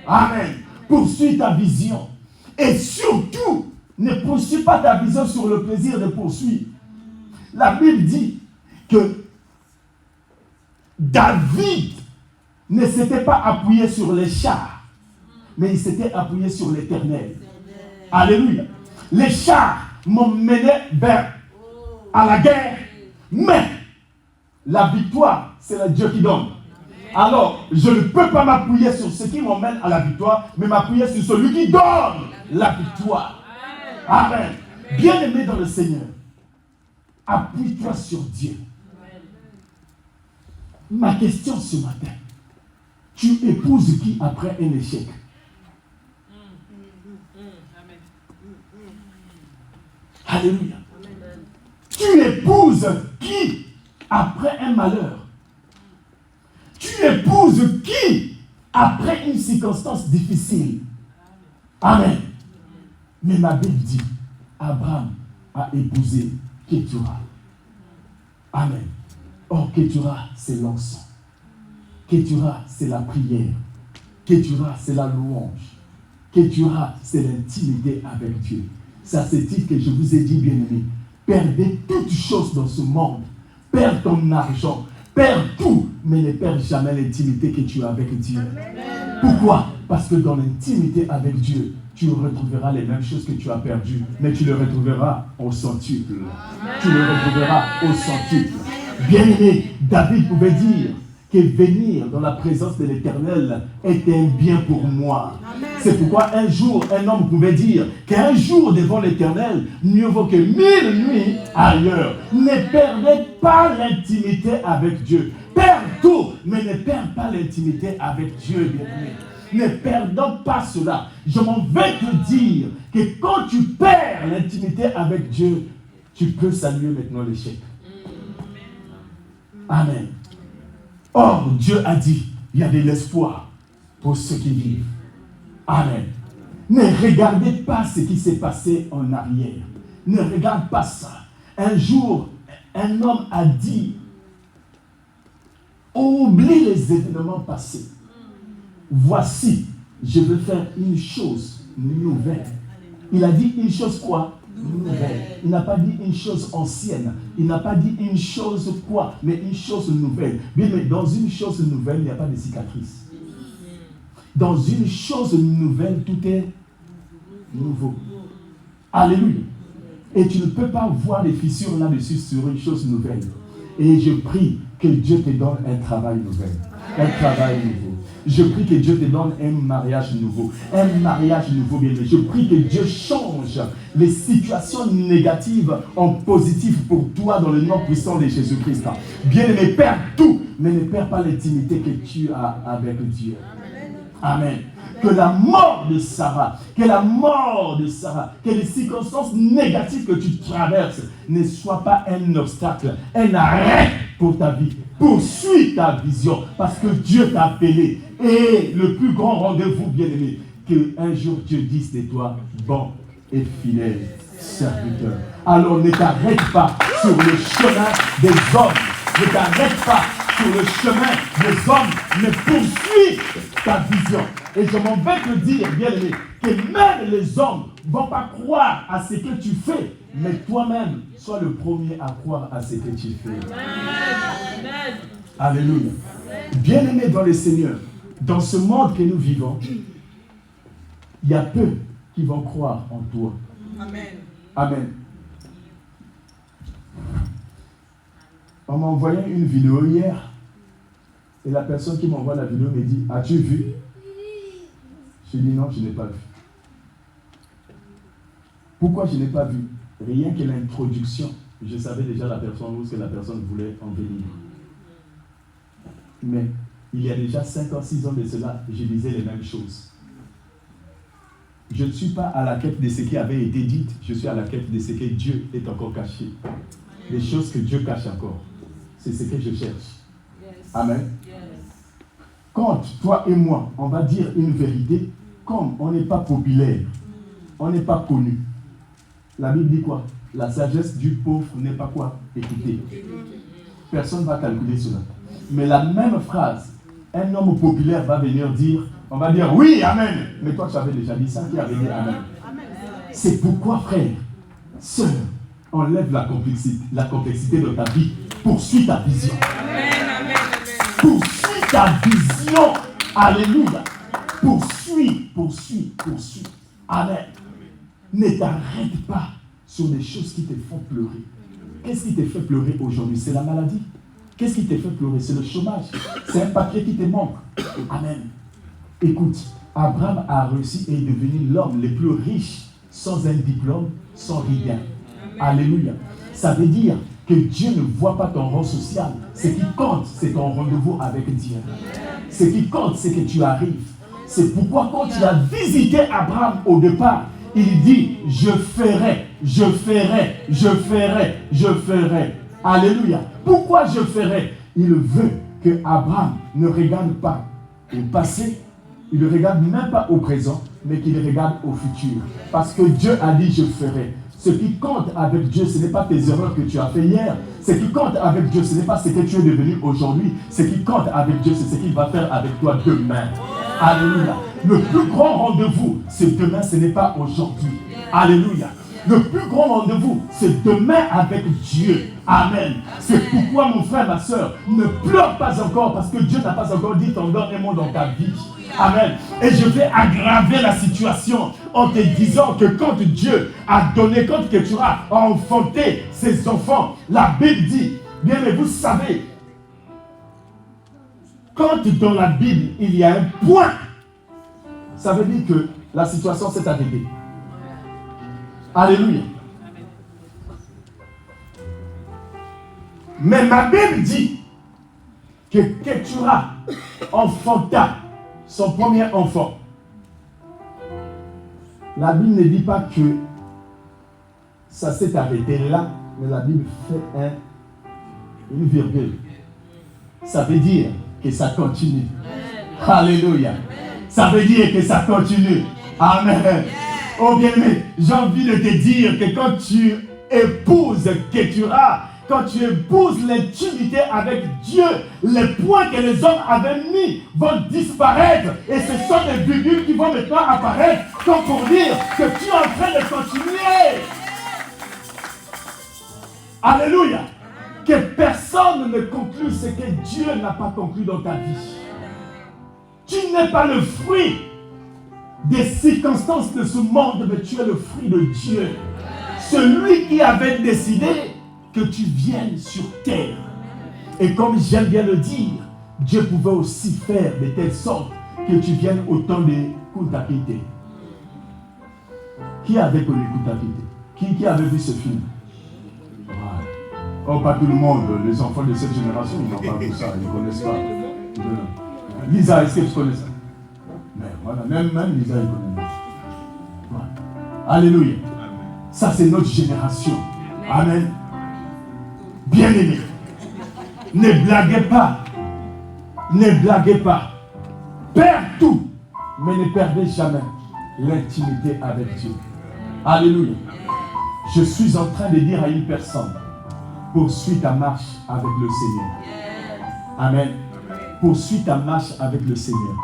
Amen. Poursuis ta vision. Et surtout, ne poursuis pas ta vision sur le plaisir de poursuivre. La Bible dit que David ne s'était pas appuyé sur les chars, mais il s'était appuyé sur l'Éternel. Alléluia. Les chars m'ont mené vers à la guerre, mais la victoire, c'est le Dieu qui donne. Alors, je ne peux pas m'appuyer sur ce qui m'emmène à la victoire, mais m'appuyer sur celui qui donne la victoire. Amen. Bien-aimé dans le Seigneur, appuie-toi sur Dieu. Ma question ce matin, tu épouses qui après un échec? Alléluia. Tu épouses qui après un malheur? Tu épouses qui après une circonstance difficile? Amen. Mais ma Bible dit, Abraham a épousé Kétura. Amen. Or, Kétura, c'est l'encens. Kétura, c'est la prière. Kétura, c'est la louange. Kétura, c'est l'intimité avec Dieu. Ça, c'est dit que je vous ai dit, bien-aimé, perdez toutes choses dans ce monde. Perds ton argent, perds tout, mais ne perds jamais l'intimité que tu as avec Dieu. Amen. Pourquoi? Parce que dans l'intimité avec Dieu, tu retrouveras les mêmes choses que tu as perdues, mais tu le retrouveras au centuple. Tu le retrouveras au centuple. Bien-aimé, David pouvait dire que venir dans la présence de l'Éternel était un bien pour moi. C'est pourquoi un jour, un homme pouvait dire qu'un jour devant l'Éternel, mieux vaut que 1000 nuits ailleurs. Ne perdez pas l'intimité avec Dieu. Perds tout, mais ne perds pas l'intimité avec Dieu, bien-aimé. Ne perdons pas cela. Je m'en vais te dire que quand tu perds l'intimité avec Dieu, tu peux saluer maintenant l'échec. Amen. Or, Dieu a dit, il y a de l'espoir pour ceux qui vivent. Amen. Ne regardez pas ce qui s'est passé en arrière. Ne regarde pas ça. Un jour, un homme a dit, oublie les événements passés. Voici, je veux faire une chose nouvelle. Il a dit une chose quoi? Nouvelle. Il n'a pas dit une chose ancienne. Il n'a pas dit une chose quoi? Mais une chose nouvelle. Bien, mais dans une chose nouvelle, il n'y a pas de cicatrice. Dans une chose nouvelle, tout est nouveau. Alléluia. Et tu ne peux pas voir les fissures là-dessus sur une chose nouvelle. Et je prie que Dieu te donne un travail nouvel. Un travail nouveau. Je prie que Dieu te donne un mariage nouveau. Un mariage nouveau, bien aimé. Je prie que Dieu change les situations négatives en positives pour toi dans le nom puissant de Jésus-Christ. Bien aimé, perds tout, mais ne perds pas l'intimité que tu as avec Dieu. Amen. Que la mort de Sarah, que les circonstances négatives que tu traverses ne soient pas un obstacle, un arrêt pour ta vie. Poursuis ta vision parce que Dieu t'a appelé. Et le plus grand rendez-vous, bien-aimé, qu'un jour Dieu dise de toi, bon et fidèle serviteur. Alors ne t'arrête pas sur le chemin des hommes. Ne t'arrête pas sur le chemin des hommes, mais poursuis ta vision. Et je m'en vais te dire, bien-aimé, que même les hommes ne vont pas croire à ce que tu fais, mais toi-même, sois le premier à croire à ce que tu fais. Amen. Alléluia. Bien-aimé dans le Seigneur, dans ce monde que nous vivons, il y a peu qui vont croire en toi. Amen. Amen. On m'a envoyé une vidéo hier et la personne qui m'envoie la vidéo me dit, as-tu vu? Je dis non, je n'ai pas vu. Pourquoi je n'ai pas vu? Rien que l'introduction, je savais déjà la personne où ce que la personne voulait en venir. Mais il y a déjà 5 ans, 6 ans de cela, je disais les mêmes choses. Je ne suis pas à la quête de ce qui avait été dit, je suis à la quête de ce que Dieu est encore caché. Les choses que Dieu cache encore. C'est ce que je cherche. Amen. Quand toi et moi, on va dire une vérité, comme on n'est pas populaire, on n'est pas connu. La Bible dit quoi? La sagesse du pauvre n'est pas quoi? Écoutez. Personne ne va calculer cela. Mais la même phrase, un homme populaire va venir dire, on va dire oui, amen. Mais toi tu avais déjà dit ça, qui avait dit amen. C'est pourquoi, frère, sœur, enlève la complexité de ta vie. Poursuis ta vision. Poursuis ta vision. Alléluia. Poursuis. Amen. Ne t'arrête pas sur des choses qui te font pleurer. Qu'est-ce qui te fait pleurer aujourd'hui? C'est la maladie. Qu'est-ce qui te fait pleurer? C'est le chômage. C'est un papier qui te manque. Amen. Écoute, Abraham a réussi et est devenu l'homme le plus riche sans un diplôme, sans rien. Alléluia. Ça veut dire que Dieu ne voit pas ton rang social. Ce qui compte, c'est ton rendez-vous avec Dieu. Ce qui compte, c'est que tu arrives. C'est pourquoi quand il a visité Abraham au départ, il dit, je ferai. Alléluia. Pourquoi je ferai? Il veut que Abraham ne regarde pas au passé, il ne regarde même pas au présent, mais qu'il regarde au futur. Parce que Dieu a dit, je ferai. Ce qui compte avec Dieu, ce n'est pas tes erreurs que tu as fait hier. Ce qui compte avec Dieu, ce n'est pas ce que tu es devenu aujourd'hui. Ce qui compte avec Dieu, c'est ce qu'il va faire avec toi demain. Alléluia. Le plus grand rendez-vous, c'est demain, ce n'est pas aujourd'hui. Alléluia. Le plus grand rendez-vous, c'est demain avec Dieu. Amen. C'est pourquoi, mon frère, ma soeur, ne pleure pas encore parce que Dieu n'a pas encore dit ton don et mon dans ta vie. Amen. Et je vais aggraver la situation en te disant que quand Dieu a donné, quand que tu as enfanté ses enfants, la Bible dit, bien mais vous savez, quand dans la Bible il y a un point, ça veut dire que la situation s'est arrêtée. Alléluia. Mais ma Bible dit que Keturah enfanta son premier enfant. La Bible ne dit pas que ça s'est arrêté là, mais la Bible fait une virgule. Ça veut dire que ça continue. Alléluia. Ça veut dire que ça continue. Amen. Oh bien-aimé, j'ai envie de te dire que quand tu épouses Keturah, quand tu épouses l'intimité avec Dieu, les points que les hommes avaient mis vont disparaître. Et ce sont des virgules qui vont maintenant apparaître comme pour dire que tu es en train de continuer. Alléluia. Que personne ne conclue ce que Dieu n'a pas conclu dans ta vie. Tu n'es pas le fruit des circonstances de ce monde, mais tu es le fruit de Dieu. Celui qui avait décidé que tu viennes sur terre. Et comme j'aime bien le dire, Dieu pouvait aussi faire de telle sorte que tu viennes au temps de Kuntakite. Qui avait connu Kuntakite? Qui avait vu ce film? Oh, pas tout le monde. Les enfants de cette génération, ils n'ont pas vu ça. Ils ne connaissent pas. Lisa, est-ce que tu connais ça? Mais voilà, même Lisa, il connaît. Voilà. Alléluia. Ça, c'est notre génération. Amen. Bien-aimé. Ne blaguez pas. Ne blaguez pas. Perds tout, mais ne perdez jamais l'intimité avec Dieu. Alléluia. Je suis en train de dire à une personne, poursuis ta marche avec le Seigneur. Amen. Poursuis ta marche avec le Seigneur.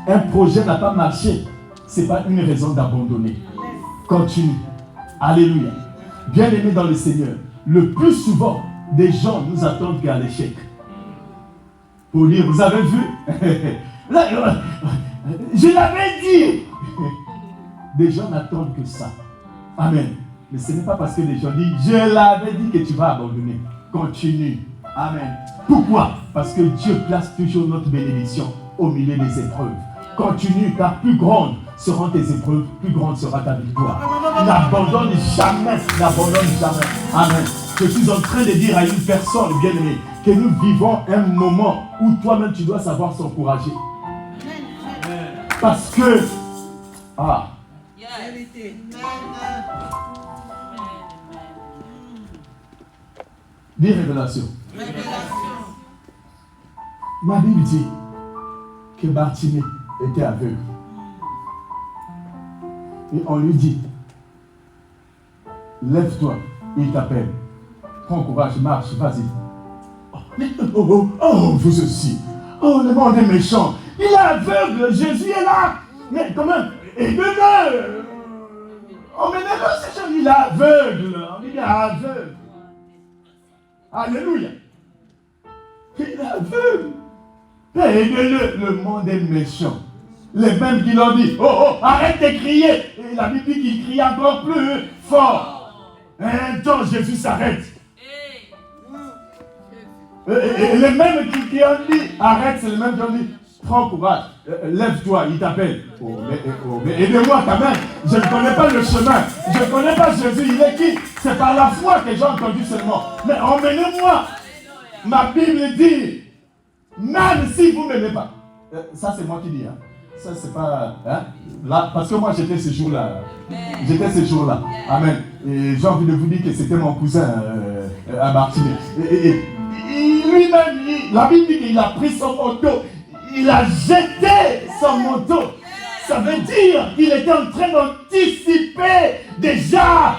Un projet n'a pas marché, ce n'est pas une raison d'abandonner. Continue. Alléluia. Bien-aimé dans le Seigneur, le plus souvent, des gens nous attendent qu'à l'échec. Pour dire, vous avez vu? Je l'avais dit. Des gens n'attendent que ça. Amen. Mais ce n'est pas parce que les gens disent, je l'avais dit que tu vas abandonner. Continue. Amen. Pourquoi? Parce que Dieu place toujours notre bénédiction au milieu des épreuves. Continue, car plus grandes seront tes épreuves, plus grande sera ta victoire. N'abandonne jamais, n'abandonne jamais. Amen. Je suis en train de dire à une personne bien-aimée que nous vivons un moment où toi-même tu dois savoir s'encourager. Parce que, dis révélation. Ma Bible dit que Bartimée était aveugle. Et on lui dit, lève-toi, il t'appelle. Prends courage, marche, vas-y. Vous aussi. Oh, le monde est méchant. Il est aveugle, Jésus est là. Mais quand même, aidez-le. Emmenez-le, c'est Jésus, il est aveugle. Il est aveugle. Alléluia. Il est aveugle. Aidez-le, le monde est méchant. Les mêmes qui l'ont dit, arrête de crier. Et la Bible dit qu'il crie encore plus fort. Un temps, Jésus s'arrête. Et les mêmes qui ont dit, arrête, c'est les mêmes qui ont dit, prends courage, lève-toi, il t'appelle. Mais aidez-moi quand même, je ne connais pas le chemin, je ne connais pas Jésus, il est qui? C'est par la foi que j'ai entendu seulement. Mais emmenez-moi. Ma Bible dit, même si vous ne m'aimez pas, ça c'est moi qui dis, hein. Ça c'est pas, hein? Là, parce que moi j'étais ce jour-là, amen. Et j'ai envie de vous dire que c'était mon cousin à Bartimée. Lui-même, la Bible dit qu'il a pris son manteau, il a jeté son manteau. Ça veut dire qu'il était en train d'anticiper déjà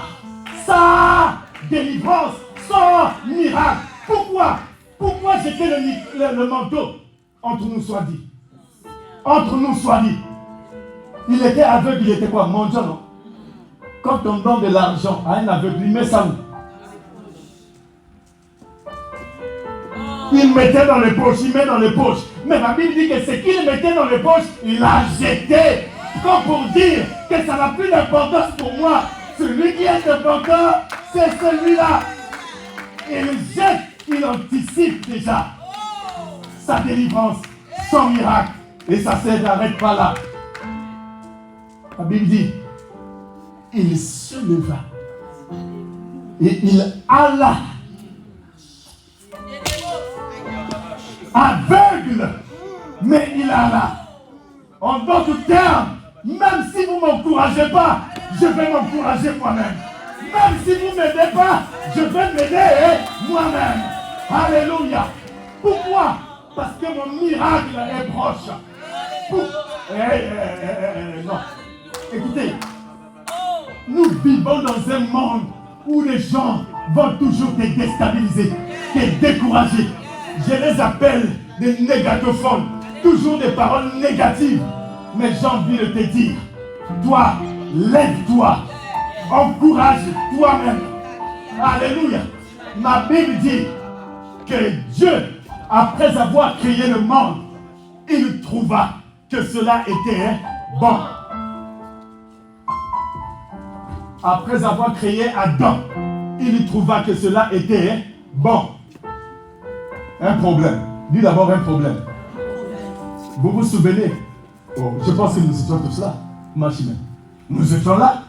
sa délivrance, son miracle. Pourquoi jeter le manteau? Entre nous soit dit. Entre nous soit dit. Il était aveugle, il était quoi? Mendiant, non? Quand on donne de l'argent à un aveugle, il met ça où? Il mettait dans les poches, il met dans les poches. Mais la Bible dit que ce qu'il mettait dans les poches, il a jeté. Comme pour dire que ça n'a plus d'importance pour moi. Celui qui est important, c'est celui-là. Il jette, il anticipe déjà sa délivrance, son miracle. Et ça ne s'arrête pas là. La Bible dit, il se leva et il alla. Aveugle, mais il alla. En d'autres termes, même si vous ne m'encouragez pas, je vais m'encourager moi-même. Même si vous ne m'aidez pas, je vais m'aider moi-même. Alléluia. Pourquoi? Parce que mon miracle est proche. Non. Écoutez, nous vivons dans un monde où les gens vont toujours te déstabiliser, te décourager. Je les appelle des négatophones, toujours des paroles négatives. Mais j'ai envie de te dire, toi, lève-toi, encourage toi-même. Alléluia. Ma Bible dit que Dieu, après avoir créé le monde, il trouva que cela était bon. Après avoir créé Adam, il trouva que cela était bon. Un problème. Dis d'abord un problème. Vous vous souvenez? Je pense que nous étions tous là. Machine. Nous étions là.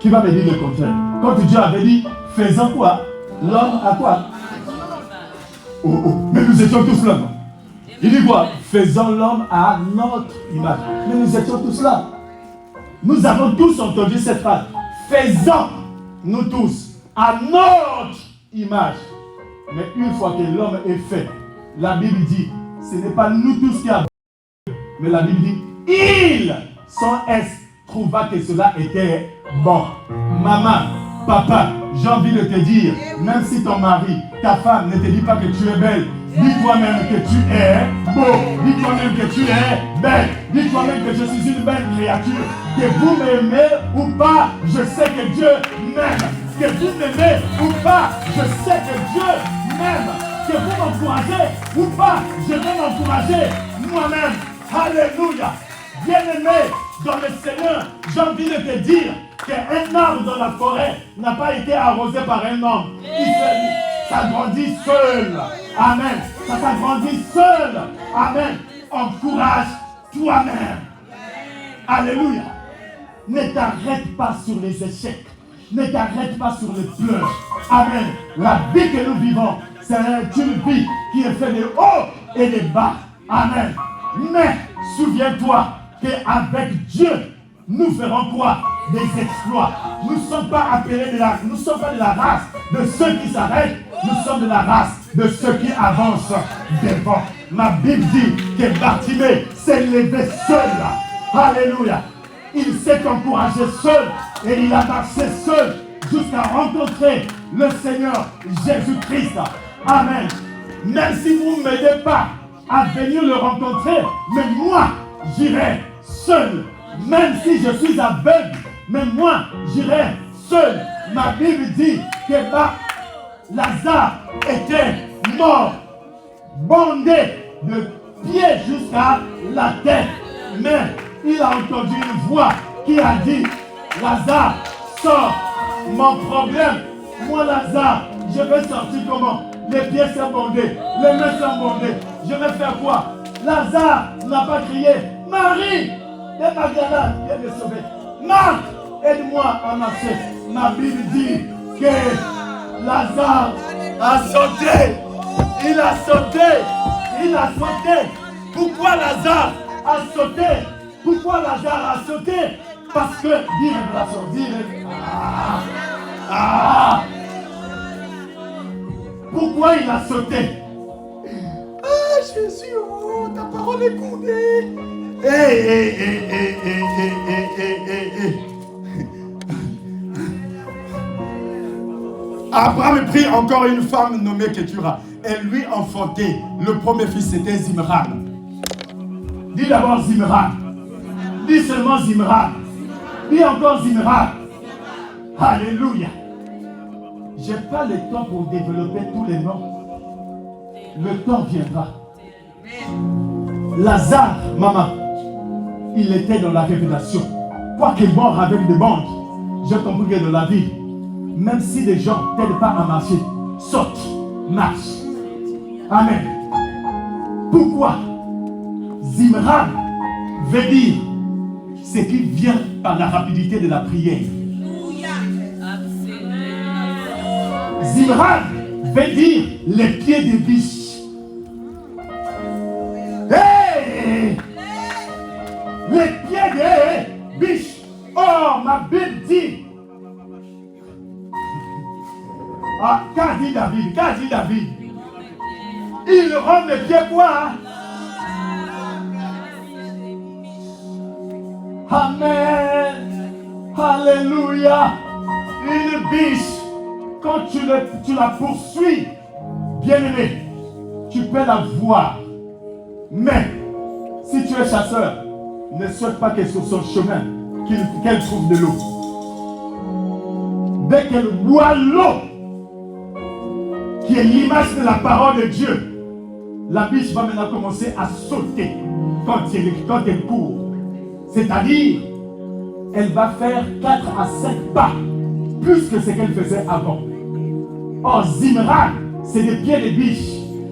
Qui va me dire le contraire? Quand Dieu avait dit, faisons quoi? L'homme à quoi? Mais nous étions tous là. Il dit quoi? Faisons l'homme à notre image. Mais nous étions tous là. Nous avons tous entendu cette phrase. Faisons, nous tous, à notre image. Mais une fois que l'homme est fait, la Bible dit, ce n'est pas nous tous qui avons, mais la Bible dit, il, sans S, trouva que cela était bon. Maman, papa, j'ai envie de te dire, même si ton mari, ta femme ne te dit pas que tu es belle, dis toi-même que tu es beau, dis toi-même que tu es belle, dis toi-même que je suis une belle créature. Que vous m'aimez ou pas, je sais que Dieu m'aime. Que vous m'aimez ou pas, je sais que Dieu m'aime. Que vous m'encouragez ou pas, je vais m'encourager moi-même. Alléluia. Bien-aimé dans le Seigneur, j'ai envie de te dire qu'un arbre dans la forêt n'a pas été arrosé par un homme. Ça grandit seul. Amen. Ça s'agrandit seul. Amen. Encourage toi-même. Alléluia. Ne t'arrête pas sur les échecs. Ne t'arrête pas sur les pleurs. Amen. La vie que nous vivons, c'est une vie qui est faite de haut et de bas. Amen. Mais souviens-toi qu'avec Dieu, nous ferons quoi? Des exploits. Nous ne sommes pas appelés nous ne sommes pas de la race de ceux qui s'arrêtent. Nous sommes de la race de ceux qui avancent devant. Ma Bible dit que Bartimée s'est levé seul. Alléluia. Il s'est encouragé seul et il a marché seul jusqu'à rencontrer le Seigneur Jésus-Christ. Amen. Même si vous ne m'aidez pas à venir le rencontrer, mais moi, j'irai seul. Même si je suis aveugle, mais moi, j'irai seul. Ma Bible dit que Lazare était mort, bandé de pied jusqu'à la tête. Mais il a entendu une voix qui a dit, Lazare, sors. Mon problème, moi Lazare, je vais sortir comment? Les pieds sont bandés, les mains sont bandées. Je vais faire quoi? Lazare n'a pas crié, Marie, et Magdalene, viens me sauver. Marc, aide-moi à marcher. Ma Bible dit que Lazare a sauté. Il a sauté. Il a sauté. Pourquoi Lazare a sauté? Pourquoi Lazare a sauté? Parce que, dis révélation, dis pourquoi il a sauté? Ah Jésus, oh, ta parole est condée. Abraham prit encore une femme nommée Ketura. Elle lui enfantait. Le premier fils c'était Zimran. Dis d'abord Zimran. Dis seulement Zimran. Dis encore Zimran. Alléluia. Je n'ai pas le temps pour développer tous les noms. Le temps viendra. Lazare, maman, il était dans la révélation. Quoique mort avec des bandes, j'ai compris que dans la vie, même si les gens ne t'aident pas à marcher, saute, marche. Amen. Pourquoi? Zimran veut dire ce qui vient par la rapidité de la prière. Zimran veut dire les pieds des biches. Hey! Les pieds des biches. Oh, ma Bible dit. Ah, qu'a dit David? Qu'a dit David? Il rend les pieds quoi? Amen. Alléluia. Une biche, quand tu la poursuis, bien-aimé, tu peux la voir. Mais, si tu es chasseur, ne souhaite pas qu'elle sur son chemin, qu'elle trouve de l'eau. Dès qu'elle boit l'eau, qui est l'image de la parole de Dieu, la biche va maintenant commencer à sauter quand elle court. C'est-à-dire, elle va faire 4 à 5 pas, plus que ce qu'elle faisait avant. Or, Zimran, c'est des pieds de biche.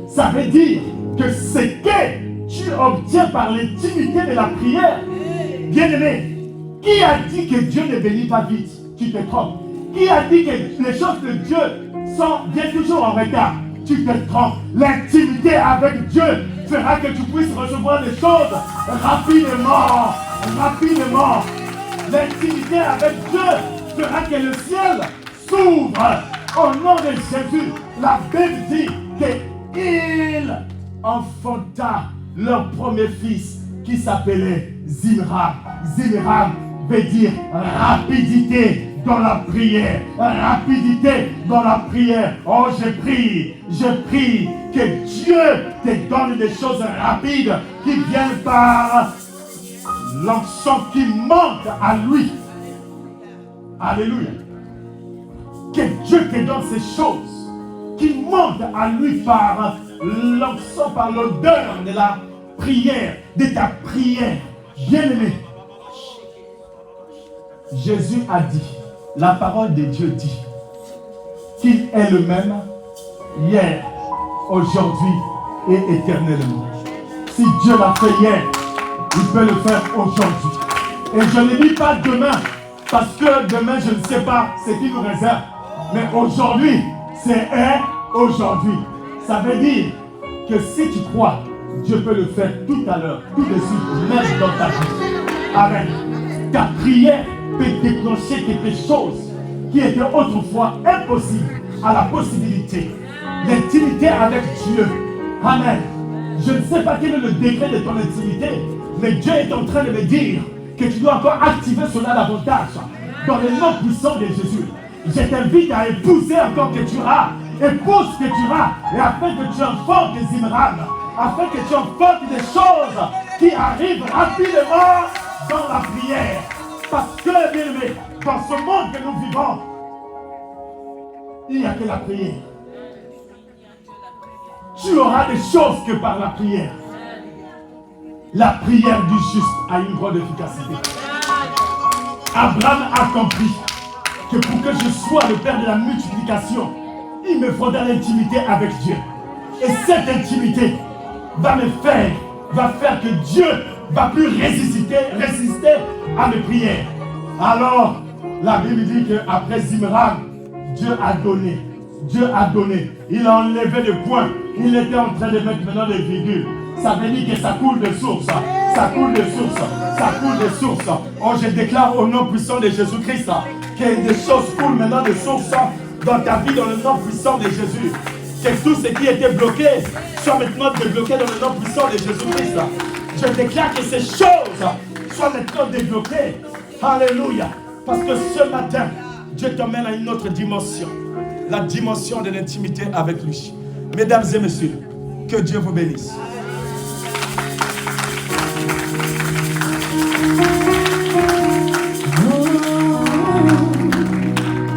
Ça veut dire que ce que tu obtiens par l'intimité de la prière, bien-aimé, qui a dit que Dieu ne bénit pas vite? Tu te trompes. Qui a dit que les choses de Dieu viennent toujours en retard? Tu te trompes. L'intimité avec Dieu fera que tu puisses recevoir des choses rapidement. Rapidement. L'intimité avec Dieu fera que le ciel s'ouvre Au nom de Jésus, la Bible dit qu'il enfanta leur premier fils qui s'appelait Zimram. Zimram veut dire rapidité dans la prière. Rapidité dans la prière. Oh, je prie que Dieu te donne des choses rapides qui viennent par l'onction qui monte à lui. Alléluia. Que Dieu te donne ces choses qui montent à lui par l'onction, par l'odeur de la prière, de ta prière. Bien-aimé, Jésus a dit, la parole de Dieu dit qu'il est le même hier, aujourd'hui et éternellement. Si Dieu l'a fait hier, il peut le faire aujourd'hui. Et je ne dis pas demain, parce que demain je ne sais pas ce qu'il nous réserve. Mais aujourd'hui, c'est aujourd'hui. Ça veut dire que si tu crois, Dieu peut le faire tout à l'heure, tout de suite, même dans ta vie. Amen. Ta prière peut déclencher quelque chose qui était autrefois impossible à la possibilité. L'intimité avec Dieu. Amen. Je ne sais pas quel est le degré de ton intimité, mais Dieu est en train de me dire que tu dois encore activer cela davantage dans le nom puissant de Jésus. Je t'invite à épouser encore que tu as. Épouse que tu as. Et afin que tu enfantes des Zimram. Afin que tu enfantes des choses qui arrivent rapidement dans la prière. Parce que, bien aimé, dans ce monde que nous vivons, il n'y a que la prière. Tu auras des choses que par la prière. La prière du juste a une grande efficacité. Abraham a compris que pour que je sois le père de la multiplication, il me faudra l'intimité avec Dieu. Et cette intimité va faire que Dieu va plus résister à mes prières. Alors, la Bible dit qu'après Zimram, Dieu a donné. Il a enlevé le point. Il était en train de mettre maintenant des virgules. Ça veut dire que ça coule de source. Ça coule de source. Oh, je déclare au nom puissant de Jésus-Christ que des choses coulent maintenant de source dans ta vie, dans le nom puissant de Jésus. Que tout ce qui était bloqué soit maintenant débloqué dans le nom puissant de Jésus-Christ. Je déclare que ces choses soient maintenant débloquées. Alléluia. Parce que ce matin, Dieu t'emmène à une autre dimension. La dimension de l'intimité avec lui. Mesdames et messieurs, que Dieu vous bénisse.